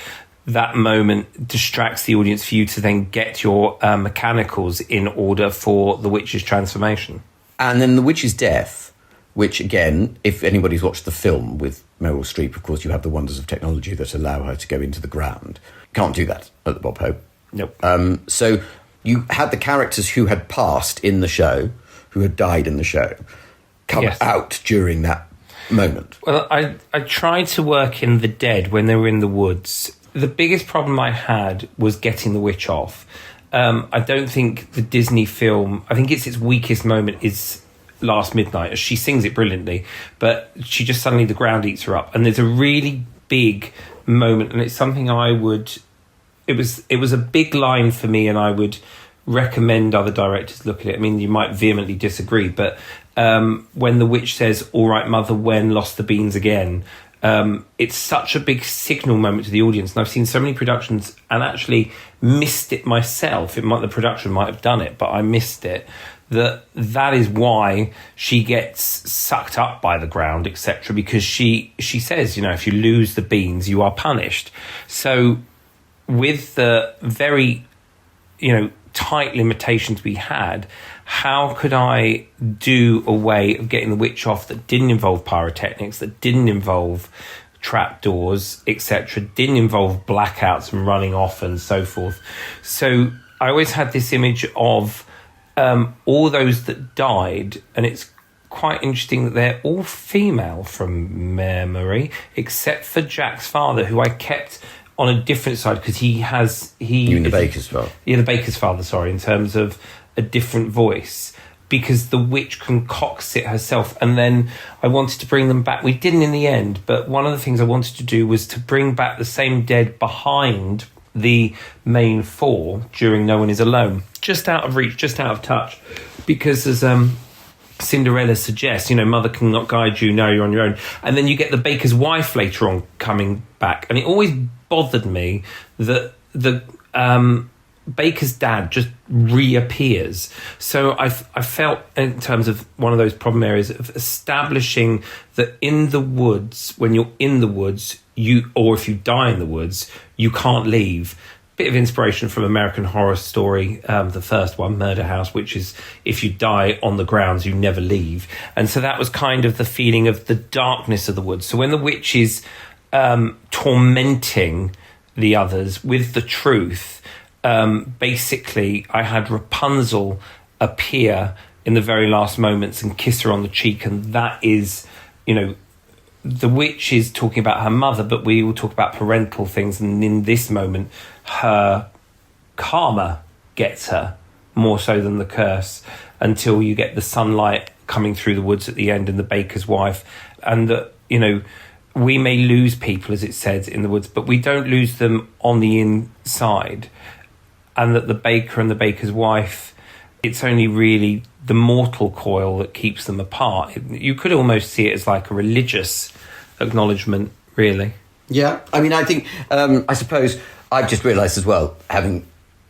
That moment distracts the audience for you to then get your mechanicals in order for the witch's transformation. And then the witch's death, which again, if anybody's watched the film with Meryl Streep, of course you have the wonders of technology that allow her to go into the ground. Can't do that at the Bob Hope. Nope. So you had the characters who had passed in the show, who had died in the show, come out during that moment. Well, I tried to work in the dead when they were in the woods. The biggest problem I had was getting the witch off. I don't think the Disney film... I think its weakest moment is Last Midnight, as she sings it brilliantly, but she just suddenly, the ground eats her up. And there's a really big moment, and it's something I would... It was a big line for me, and I would recommend other directors look at it. I mean, you might vehemently disagree, but when the witch says, "All right, mother, when lost the beans again," it's such a big signal moment to the audience. And I've seen so many productions and actually missed it myself. The production might have done it, but I missed it. That is why she gets sucked up by the ground, etc. Because she says, if you lose the beans, you are punished. So with the very, tight limitations we had, how could I do a way of getting the witch off that didn't involve pyrotechnics, that didn't involve trapdoors, etc., didn't involve blackouts and running off and so forth? So I always had this image of all those that died, and it's quite interesting that they're all female from memory, except for Jack's father, who I kept on a different side, because You mean the baker's father? Yeah, the baker's father, sorry, in terms of a different voice, because the witch concocts it herself. And then I wanted to bring them back. We didn't in the end, but one of the things I wanted to do was to bring back the same dead behind the main four during No One Is Alone. Just out of reach, just out of touch. Because as Cinderella suggests, mother cannot guide you, now you're on your own. And then you get the baker's wife later on coming back. And it always bothered me that the baker's dad just reappears. So I felt, in terms of one of those problem areas, of establishing that in the woods, when you're in the woods, or if you die in the woods, you can't leave. Bit of inspiration from American Horror Story, the first one, Murder House, which is if you die on the grounds, you never leave. And so that was kind of the feeling of the darkness of the woods. So when the witch is tormenting the others with the truth, basically I had Rapunzel appear in the very last moments and kiss her on the cheek, and that is, the witch is talking about her mother, but we will talk about parental things, and in this moment her karma gets her more so than the curse, until you get the sunlight coming through the woods at the end and the baker's wife, and that we may lose people, as it says, in the woods, but we don't lose them on the inside, and that the baker and the baker's wife, it's only really the mortal coil that keeps them apart. You could almost see it as like a religious acknowledgement, really. Yeah, I mean, I think, I suppose I've just realised as well,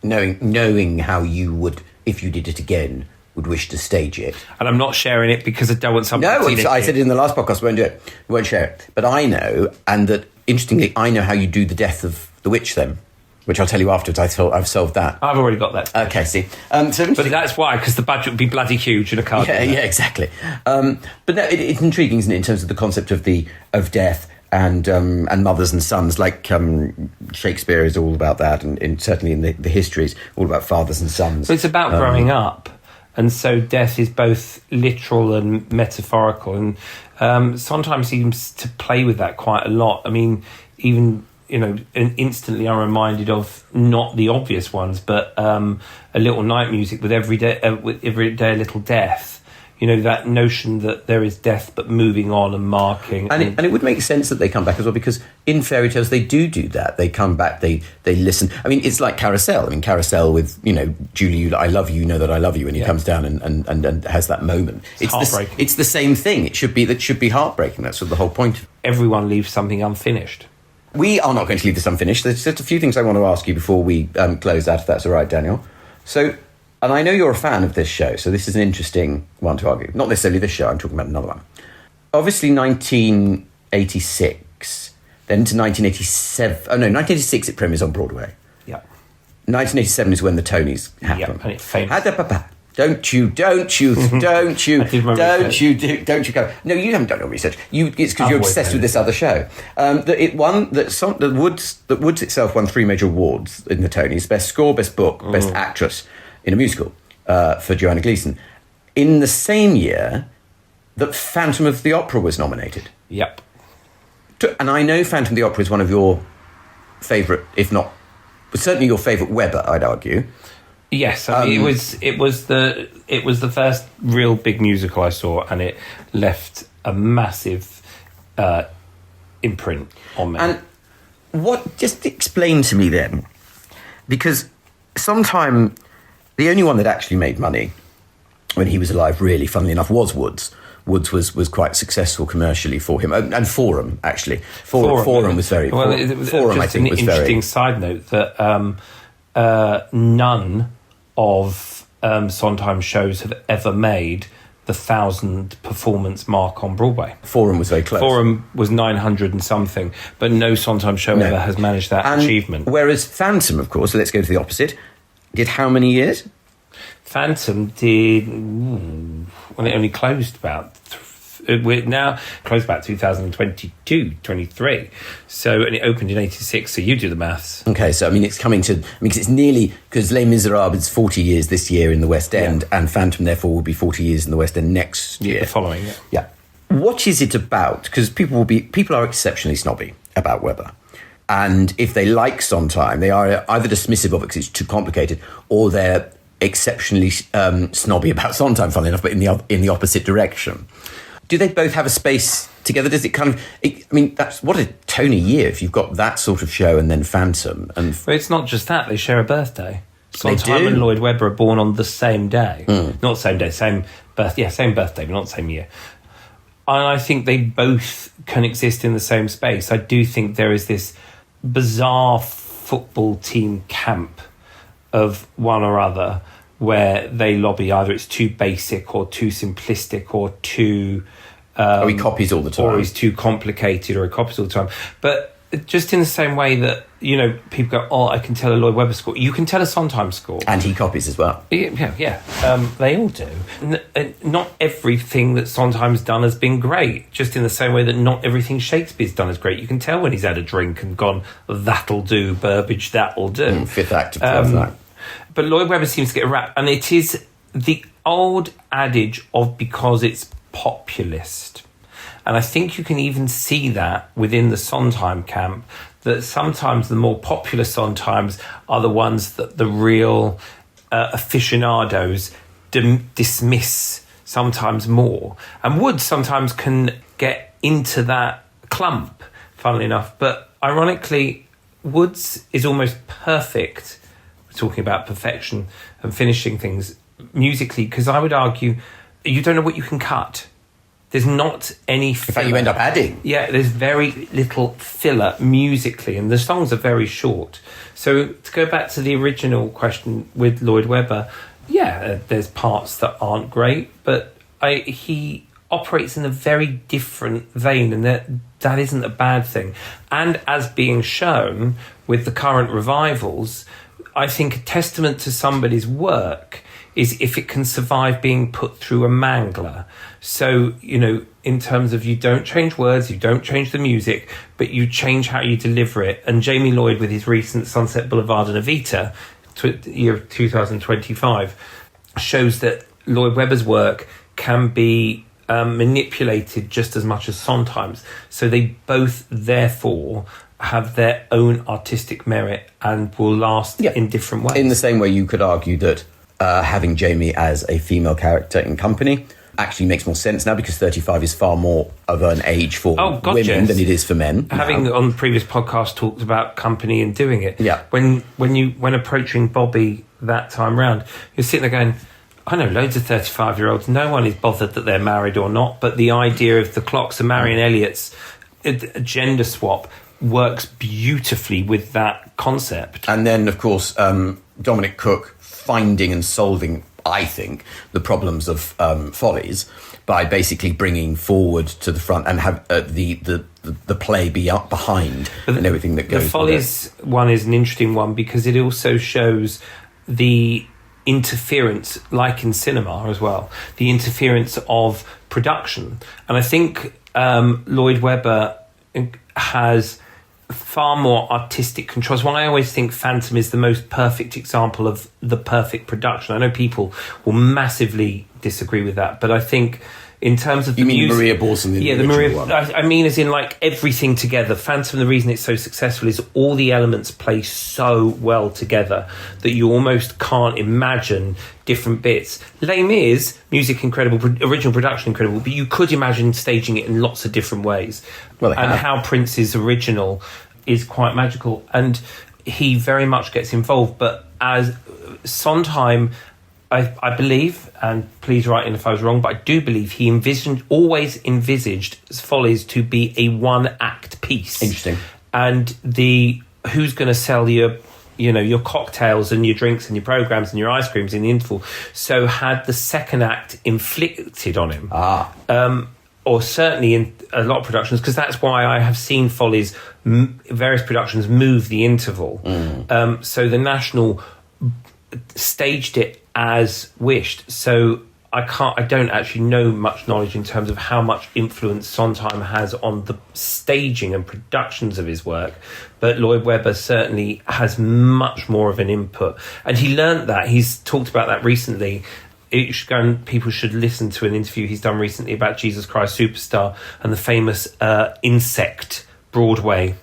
knowing how you would, if you did it again, would wish to stage it. And I'm not sharing it because I don't want something to see it. I said it in the last podcast, won't do it. Won't share it. But I know, and that, interestingly, I know how you do the death of the witch then, which I'll tell you afterwards. I've solved that. I've already got that. Okay, see. But that's why, because the budget would be bloody huge in a card. Yeah, exactly. But no, it's intriguing, isn't it, in terms of the concept of death and mothers and sons, like Shakespeare is all about that, and certainly in the histories, all about fathers and sons. So it's about growing up. And so death is both literal and metaphorical, and sometimes seems to play with that quite a lot. I mean, even, and instantly I'm reminded of not the obvious ones, but A Little Night Music with every day a little death. That notion that there is death but moving on and marking. And it would make sense that they come back as well, because in fairy tales they do that. They come back, they listen. I mean, it's like Carousel. I mean, Carousel with, Julie, I love you, you know that I love you, and he comes down and has that moment. It's heartbreaking. It's the same thing. It should be heartbreaking. That's sort of the whole point. Everyone leaves something unfinished. We are not going to leave this unfinished. There's just a few things I want to ask you before we close out, if that's all right, Daniel. So... And I know you're a fan of this show, so this is an interesting one to argue. Not necessarily this show, I'm talking about another one. Obviously 1986, then to 1987. Oh no, 1986 it premieres on Broadway. Yeah. 1987 is when the Tonys happen. Yeah, and it's famous. Don't you go. No, you haven't done your research. It's because you're obsessed with this other show. The Woods itself won 3 major awards in the Tonys: Best Score, Best Book, Best Actress in a Musical for Joanna Gleason. In the same year that Phantom of the Opera was nominated. Yep. And I know Phantom of the Opera is one of your favourite, if not, certainly your favourite Webber, I'd argue. Yes, I mean, it was the first real big musical I saw, and it left a massive imprint on me. And just explain to me then, because sometime the only one that actually made money when he was alive, really, funnily enough, was Woods. Woods was quite successcul commercially for him, and Forum actually. Forum was very. Well, Forum, I think, was very. Interesting side note that none of Sondheim's shows have ever made the 1,000 performance mark on Broadway. Forum was very close. Forum was 900 and something, but no Sondheim show ever has managed that achievement. Whereas Phantom, of course, so let's go to the opposite, did how many years? Phantom did... Well, it only closed about... We're now closed about 2022, 23. So, and it opened in 86, so you do the maths. Okay, so, I mean, it's coming to... it's nearly... Because Les Miserables is 40 years this year in the West End, and Phantom, therefore, will be 40 years in the West End next year. The following, yeah. What is it about? Because people are exceptionally snobby about Webber. And if they like Sondheim, they are either dismissive of it because it's too complicated, or they're exceptionally snobby about Sondheim, funnily enough, but in the opposite direction. Do they both have a space together? Does it kind of... that's what a Tony year if you've got that sort of show and then Phantom. And well, it's not just that. They share a birthday. Sondheim and Lloyd Webber are born on the same day. Not the same day, same birthday, but not the same year. And I think they both can exist in the same space. I do think there is this bizarre football team camp of one or other where they lobby either it's too basic or too simplistic or too... he copies all the time. Or he's too complicated or he copies all the time. But just in the same way that, you know, people go, oh, I can tell a Lloyd Webber score. You can tell a Sondheim score. And he copies as well. Yeah. They all do. Not everything that Sondheim's done has been great, just in the same way that not everything Shakespeare's done is great. You can tell when he's had a drink and gone, that'll do, Burbage, that'll do. Fifth act of Twelfth Night. But Lloyd Webber seems to get a rap, and it is the old adage of because it's populist. And I think you can even see that within the Sondheim camp, that sometimes the more popular Sondheims are the ones that the real aficionados dismiss sometimes more. And Wood sometimes can get into that clump, funnily enough. But ironically, Wood's is almost perfect. We're talking about perfection and finishing things musically, because I would argue you don't know what you can cut. There's not any filler. In fact, you end up adding. Yeah, there's very little filler musically, and the songs are very short. So to go back to the original question with Lloyd Webber, yeah, there's parts that aren't great, but he operates in a very different vein, and that isn't a bad thing. And as being shown with the current revivals, I think a testament to somebody's work is if it can survive being put through a mangler. So, you know, in terms of you don't change words, you don't change the music, but you change how you deliver it. And Jamie Lloyd, with his recent Sunset Boulevard and Evita, year 2025, shows that Lloyd Webber's work can be manipulated just as much as Sondheim's. So they both, therefore, have their own artistic merit and will last in different ways. In the same way you could argue that having Jamie as a female character in Company actually makes more sense now, because 35 is far more of an age for women than it is for men. Having on the previous podcast talked about Company and doing it. Yeah. When approaching Bobby that time round, you're sitting there going, I know loads of 35-year-olds. No one is bothered that they're married or not, but the idea of the clocks and Marion Elliott's gender swap works beautifully with that concept. And then, of course, Dominic Cook finding and solving, I think, the problems of Follies by basically bringing forward to the front and have the play be up behind and everything that goes. The Follies one is an interesting one because it also shows the interference, like in cinema as well, the interference of production. And I think Lloyd Webber has far more artistic control. That's why I always think Phantom is the most perfect example of the perfect production. I know people will massively disagree with that, but I think in terms of the music, Maria Borson? Yeah, the Maria one. I mean, as in like everything together. Phantom, the reason it's so successful is all the elements play so well together that you almost can't imagine different bits. Les Mis, music incredible, original production incredible, but you could imagine staging it in lots of different ways. And how Prince's original is quite magical, and he very much gets involved. But as Sondheim, I believe, and please write in if I was wrong, but I do believe he always envisaged Follies to be a one-act piece. Interesting. And who's going to sell your cocktails and your drinks and your programs and your ice creams in the interval. So had the second act inflicted on him. Or certainly in a lot of productions, because that's why I have seen Follies, various productions, move the interval. So the National staged it as wished. So I don't actually know much knowledge in terms of how much influence Sondheim has on the staging and productions of his work, but Lloyd Webber certainly has much more of an input, and he learnt that. He's talked about that recently. People should listen to an interview he's done recently about Jesus Christ Superstar and the famous Insect Broadway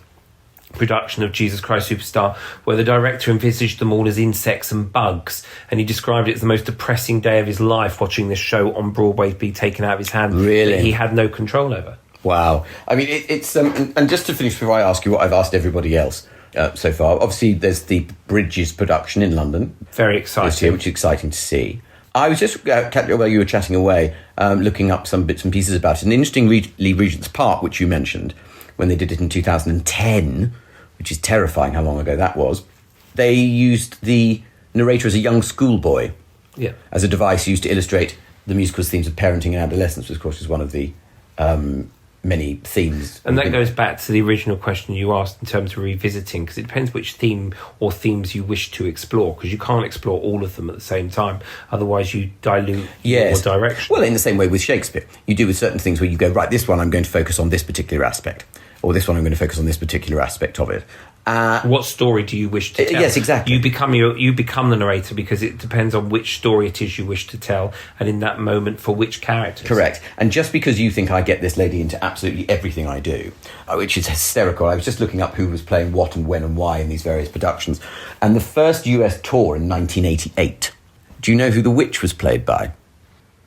production of Jesus Christ Superstar, where the director envisaged them all as insects and bugs, and he described it as the most depressing day of his life watching this show on Broadway be taken out of his hand. Really? That he had no control over. Wow. I mean, it's and just to finish before I ask you what I've asked everybody else so far, obviously there's the Bridges production in London. Very exciting. This year, which is exciting to see. I was just, while you were chatting away, looking up some bits and pieces about it. And interestingly, Regent's Park, which you mentioned, when they did it in 2010, which is terrifying how long ago that was, they used the narrator as a young schoolboy, as a device used to illustrate the musical's themes of parenting and adolescence, which of course is one of the many themes. And that goes back to the original question you asked in terms of revisiting, because it depends which theme or themes you wish to explore, because you can't explore all of them at the same time. Otherwise, you dilute your direction. Well, in the same way with Shakespeare, you do with certain things where you go, right, this one I'm going to focus on this particular aspect, or this one I'm going to focus on this particular aspect of it. What story do you wish to tell? Yes, exactly. You become the narrator, because it depends on which story it is you wish to tell, and in that moment for which characters. Correct. And just because you think I get this lady into absolutely everything I do, which is hysterical. I was just looking up who was playing what and when and why in these various productions. And the first US tour in 1988. Do you know who the witch was played by?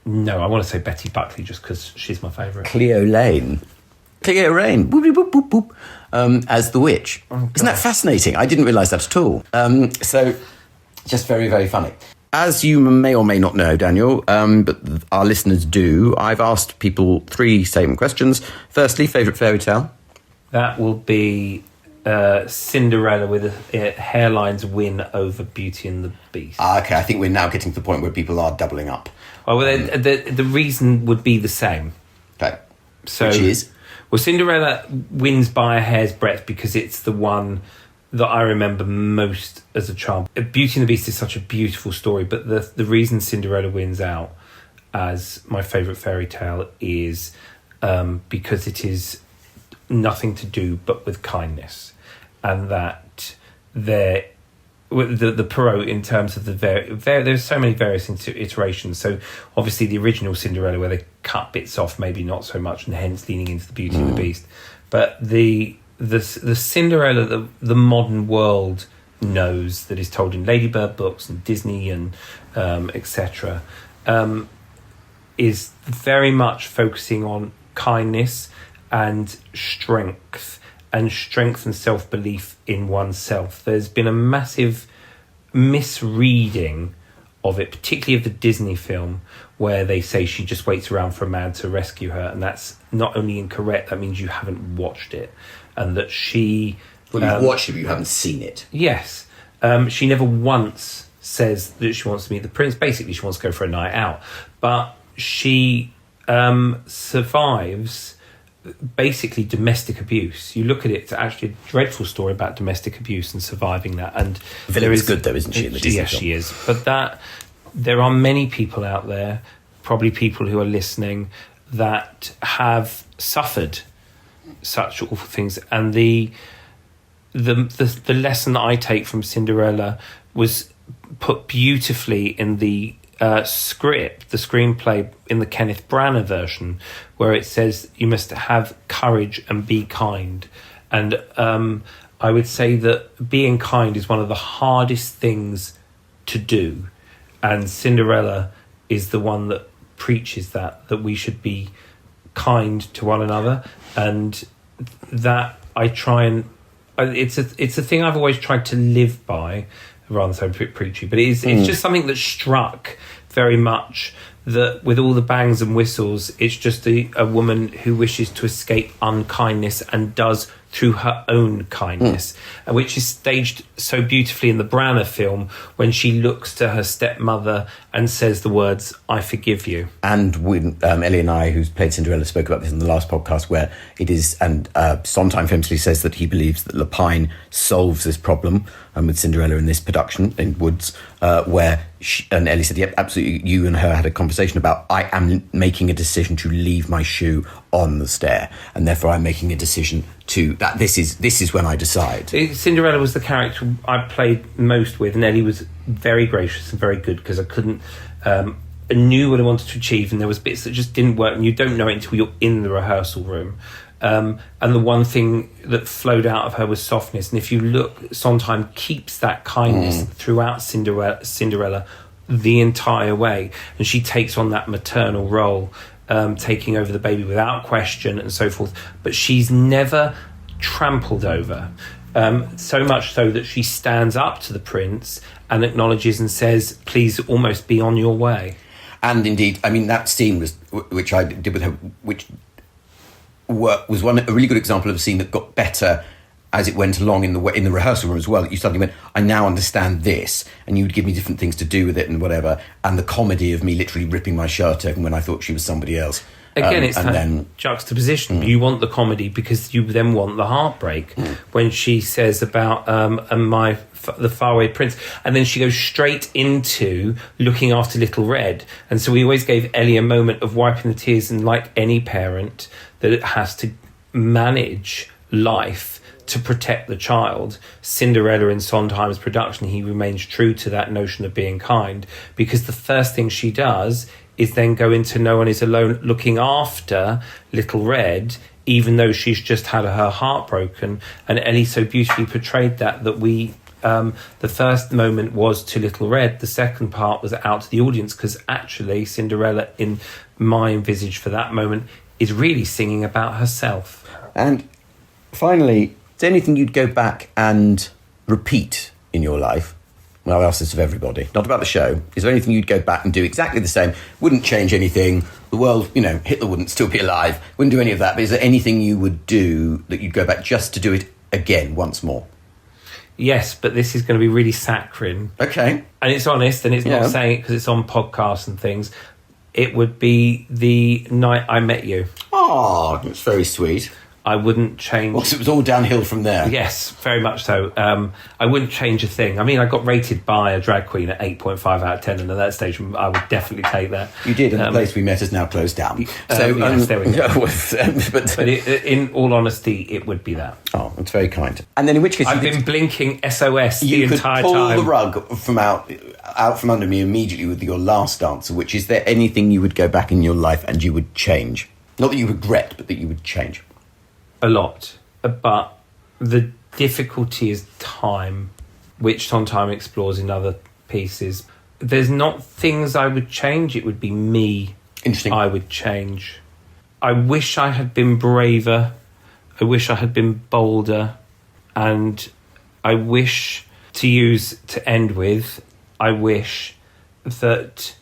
No, I want to say Betty Buckley just because she's my favourite. Cleo Lane. Cleo Lane. Boop, boop, boop, boop. As the witch. Oh, isn't that fascinating? I didn't realise that at all. So, just very, very funny. As you may or may not know, Daniel, but our listeners do, I've asked people 3 statement questions. Firstly, favourite fairy tale? That will be Cinderella with hairlines win over Beauty and the Beast. Okay, I think we're now getting to the point where people are doubling up. Oh, well, the reason would be the same. Okay. So, which is? Well, Cinderella wins by a hair's breadth because it's the one that I remember most as a child. Beauty and the Beast is such a beautiful story, but the reason Cinderella wins out as my favourite fairy tale is because it is nothing to do but with kindness, and that the Perrault, in terms of there's so many various iterations. So obviously the original Cinderella, where they cut bits off, maybe not so much, and hence leaning into the Beauty and the Beast. But the Cinderella that the modern world knows, that is told in Ladybird books and Disney and etc., is very much focusing on kindness and strength and self-belief in oneself. There's been a massive misreading of it, particularly of the Disney film, where they say she just waits around for a man to rescue her, and that's not only incorrect, that means you haven't watched it. And that she... Well, you've watched it, but you haven't seen it. Yes. She never once says that she wants to meet the prince. Basically, she wants to go for a night out. But she survives... basically domestic abuse. You look at it, it's actually a dreadful story about domestic abuse and surviving that. And Villain's good though, isn't she, in the Disney yes, film? she is. But there are many people out there, probably people who are listening, that have suffered such awful things. And the lesson that I take from Cinderella was put beautifully in the script, the screenplay in the Kenneth Branagh version, where it says you must have courage and be kind. And I would say that being kind is one of the hardest things to do, and Cinderella is the one that preaches that we should be kind to one another. And that I try and it's a thing I've always tried to live by, rather than so preachy, but it's just something that struck very much, that with all the bangs and whistles, it's just a woman who wishes to escape unkindness and does through her own kindness, which is staged so beautifully in the Branagh film when she looks to her stepmother and says the words, "I forgive you." And when Ellie and I, who's played Cinderella, spoke about this in the last podcast, where it is, and Sondheim famously says that he believes that Lapine solves this problem with Cinderella in this production in Woods, where and Ellie said, yep, absolutely, you and her had a conversation about, I am making a decision to leave my shoe on the stair, and therefore I'm making a decision to that this is when I decide. Cinderella was the character I played most with, and Ellie was very gracious and very good, because I couldn't I knew what I wanted to achieve, and there was bits that just didn't work, and you don't know it until you're in the rehearsal room. And the one thing that flowed out of her was softness. And if you look, Sondheim keeps that kindness throughout Cinderella the entire way. And she takes on that maternal role, taking over the baby without question and so forth. But she's never trampled over. So much so that she stands up to the prince and acknowledges and says, please almost be on your way. And indeed, I mean, that scene was, which I did with her, which... was a really good example of a scene that got better as it went along in the rehearsal room as well. That you suddenly went, I now understand this, and you would give me different things to do with it and whatever. And the comedy of me literally ripping my shirt open when I thought she was somebody else, Again, it's that juxtaposition. You want the comedy because you then want the heartbreak. When she says about the faraway prince, and then she goes straight into looking after little Red. And so we always gave Ellie a moment of wiping the tears, and like any parent that has to manage life to protect the child, Cinderella in Sondheim's production, he remains true to that notion of being kind, because the first thing she does is then go into No One Is Alone looking after little Red, even though she's just had her heart broken. And Ellie so beautifully portrayed that we the first moment was to little Red, the second part was out to the audience, because actually Cinderella, in my envisage for that moment, is really singing about herself. And finally, is there anything you'd go back and repeat in your life? Well, I'll ask this of everybody, not about the show. Is there anything you'd go back and do exactly the same? Wouldn't change anything. The world, Hitler wouldn't still be alive. Wouldn't do any of that. But is there anything you would do that you'd go back just to do it again once more? Yes, but this is going to be really saccharine. Okay. And it's honest, and it's not saying it because it's on podcasts and things. It would be the night I met you. Oh, that's very sweet. I wouldn't change... Well, so it was all downhill from there. Yes, very much so. I wouldn't change a thing. I mean, I got rated by a drag queen at 8.5 out of 10, and at that stage, I would definitely take that. You did, and the place we met is now closed down. So, yes, there we go. but in all honesty, it would be that. Oh, that's very kind. And then in which case... I've been blinking SOS the entire time. You could pull the rug from out from under me immediately with your last answer, which is there anything you would go back in your life and you would change? Not that you regret, but that you would change. A lot, but the difficulty is time, which Sondheim explores in other pieces. There's not things I would change, it would be me. Interesting. I would change. I wish I had been braver, I wish I had been bolder, and I wish, to end with, I wish that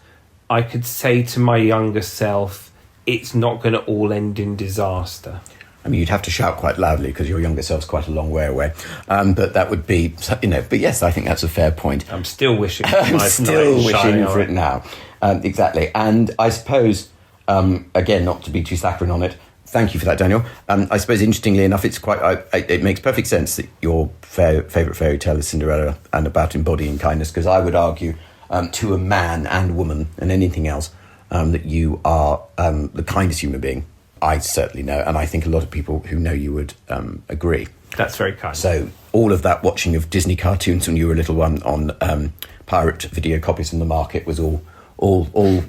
I could say to my younger self, it's not going to all end in disaster. I mean, you'd have to shout quite loudly because your younger self's quite a long way away. But that would be, but yes, I think that's a fair point. I'm still wishing for I'm still wishing for it now. Exactly. And I suppose, again, not to be too saccharine on it, thank you for that, Daniel. I suppose, interestingly enough, it's it makes perfect sense that your favourite fairy tale is Cinderella and about embodying kindness, because I would argue to a man and woman and anything else that you are the kindest human being I certainly know, and I think a lot of people who know you would agree. That's very kind. So all of that watching of Disney cartoons when you were a little one on pirate video copies in the market was all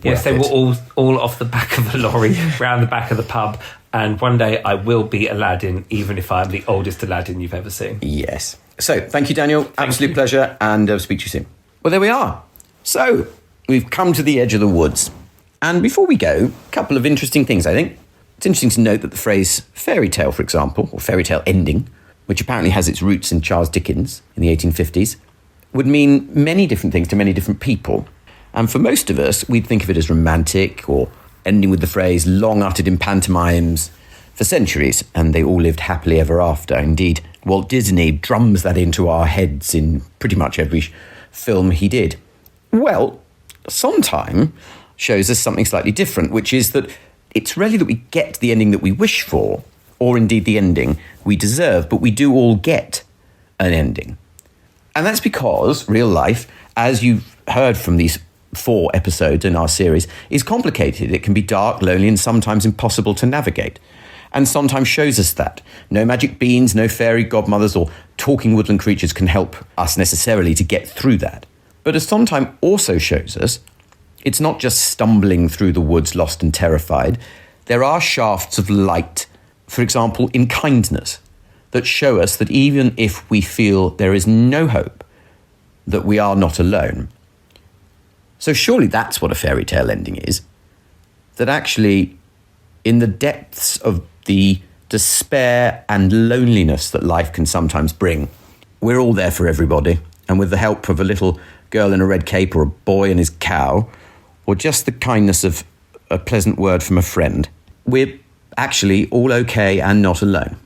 yes, they were all off the back of a lorry round the back of the pub. And one day I will be Aladdin, even if I'm the oldest Aladdin you've ever seen. Yes. So thank you, Daniel. Absolute pleasure, and I'll speak to you soon. Well, there we are. So we've come to the edge of the woods, and before we go, a couple of interesting things, I think. It's interesting to note that the phrase fairy tale, for example, or fairy tale ending, which apparently has its roots in Charles Dickens in the 1850s, would mean many different things to many different people. And for most of us, we'd think of it as romantic or ending with the phrase long uttered in pantomimes for centuries, and they all lived happily ever after. Indeed, Walt Disney drums that into our heads in pretty much every film he did. Well, Sondheim shows us something slightly different, which is that it's rarely that we get the ending that we wish for, or indeed the ending we deserve, but we do all get an ending. And that's because real life, as you've heard from these 4 episodes in our series, is complicated. It can be dark, lonely, and sometimes impossible to navigate. And Sondheim shows us that. No magic beans, no fairy godmothers, or talking woodland creatures can help us necessarily to get through that. But as Sondheim also shows us, it's not just stumbling through the woods lost and terrified. There are shafts of light, for example, in kindness, that show us that even if we feel there is no hope, that we are not alone. So surely that's what a fairy tale ending is. That actually, in the depths of the despair and loneliness that life can sometimes bring, we're all there for everybody. And with the help of a little girl in a red cape or a boy and his cow, or just the kindness of a pleasant word from a friend, we're actually all okay and not alone.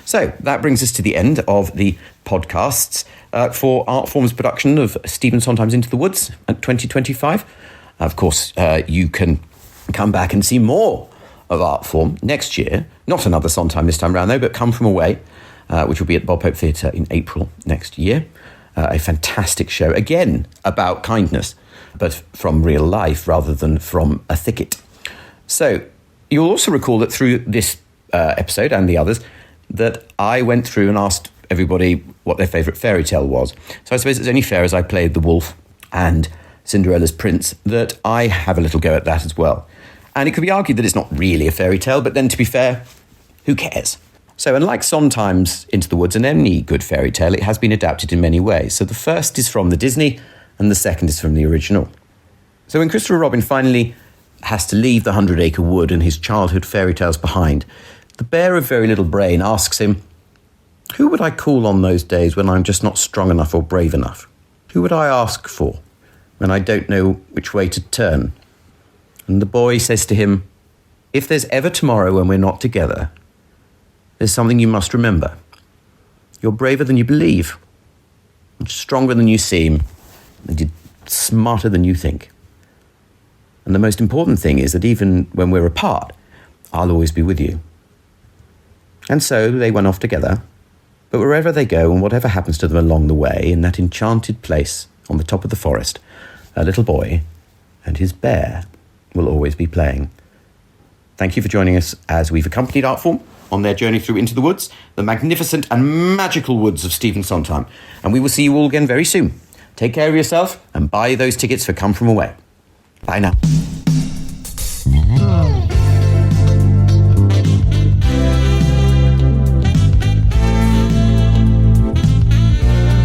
So that brings us to the end of the podcasts for Artform's production of Stephen Sondheim's Into the Woods at 2025. Of course, you can come back and see more of Artform next year. Not another Sondheim this time round, though, but Come From Away, which will be at the Bob Hope Theatre in April next year. A fantastic show, again, about kindness, but from real life rather than from a thicket. So you'll also recall that through this episode and the others, that I went through and asked everybody what their favourite fairy tale was. So I suppose it's only fair, as I played the wolf and Cinderella's prince, that I have a little go at that as well. And it could be argued that it's not really a fairy tale, but then to be fair, who cares? So unlike Sondheim's Into the Woods and any good fairy tale, it has been adapted in many ways. So the first is from the Disney and the second is from the original. So when Christopher Robin finally has to leave the 100-acre wood and his childhood fairy tales behind, the bear of very little brain asks him, who would I call on those days when I'm just not strong enough or brave enough? Who would I ask for when I don't know which way to turn? And the boy says to him, if there's ever tomorrow when we're not together, there's something you must remember. You're braver than you believe, you're stronger than you seem, and you're smarter than you think. And the most important thing is that even when we're apart, I'll always be with you. And so they went off together, but wherever they go and whatever happens to them along the way, in that enchanted place on the top of the forest, a little boy and his bear will always be playing. Thank you for joining us as we've accompanied Artform on their journey through Into the Woods, the magnificent and magical woods of Stephen Sondheim. And we will see you all again very soon. Take care of yourself and buy those tickets for Come From Away. Bye now.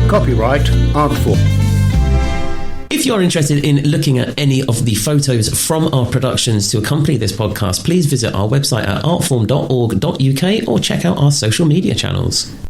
Copyright Artform. If you're interested in looking at any of the photos from our productions to accompany this podcast, please visit our website at artform.org.uk or check out our social media channels.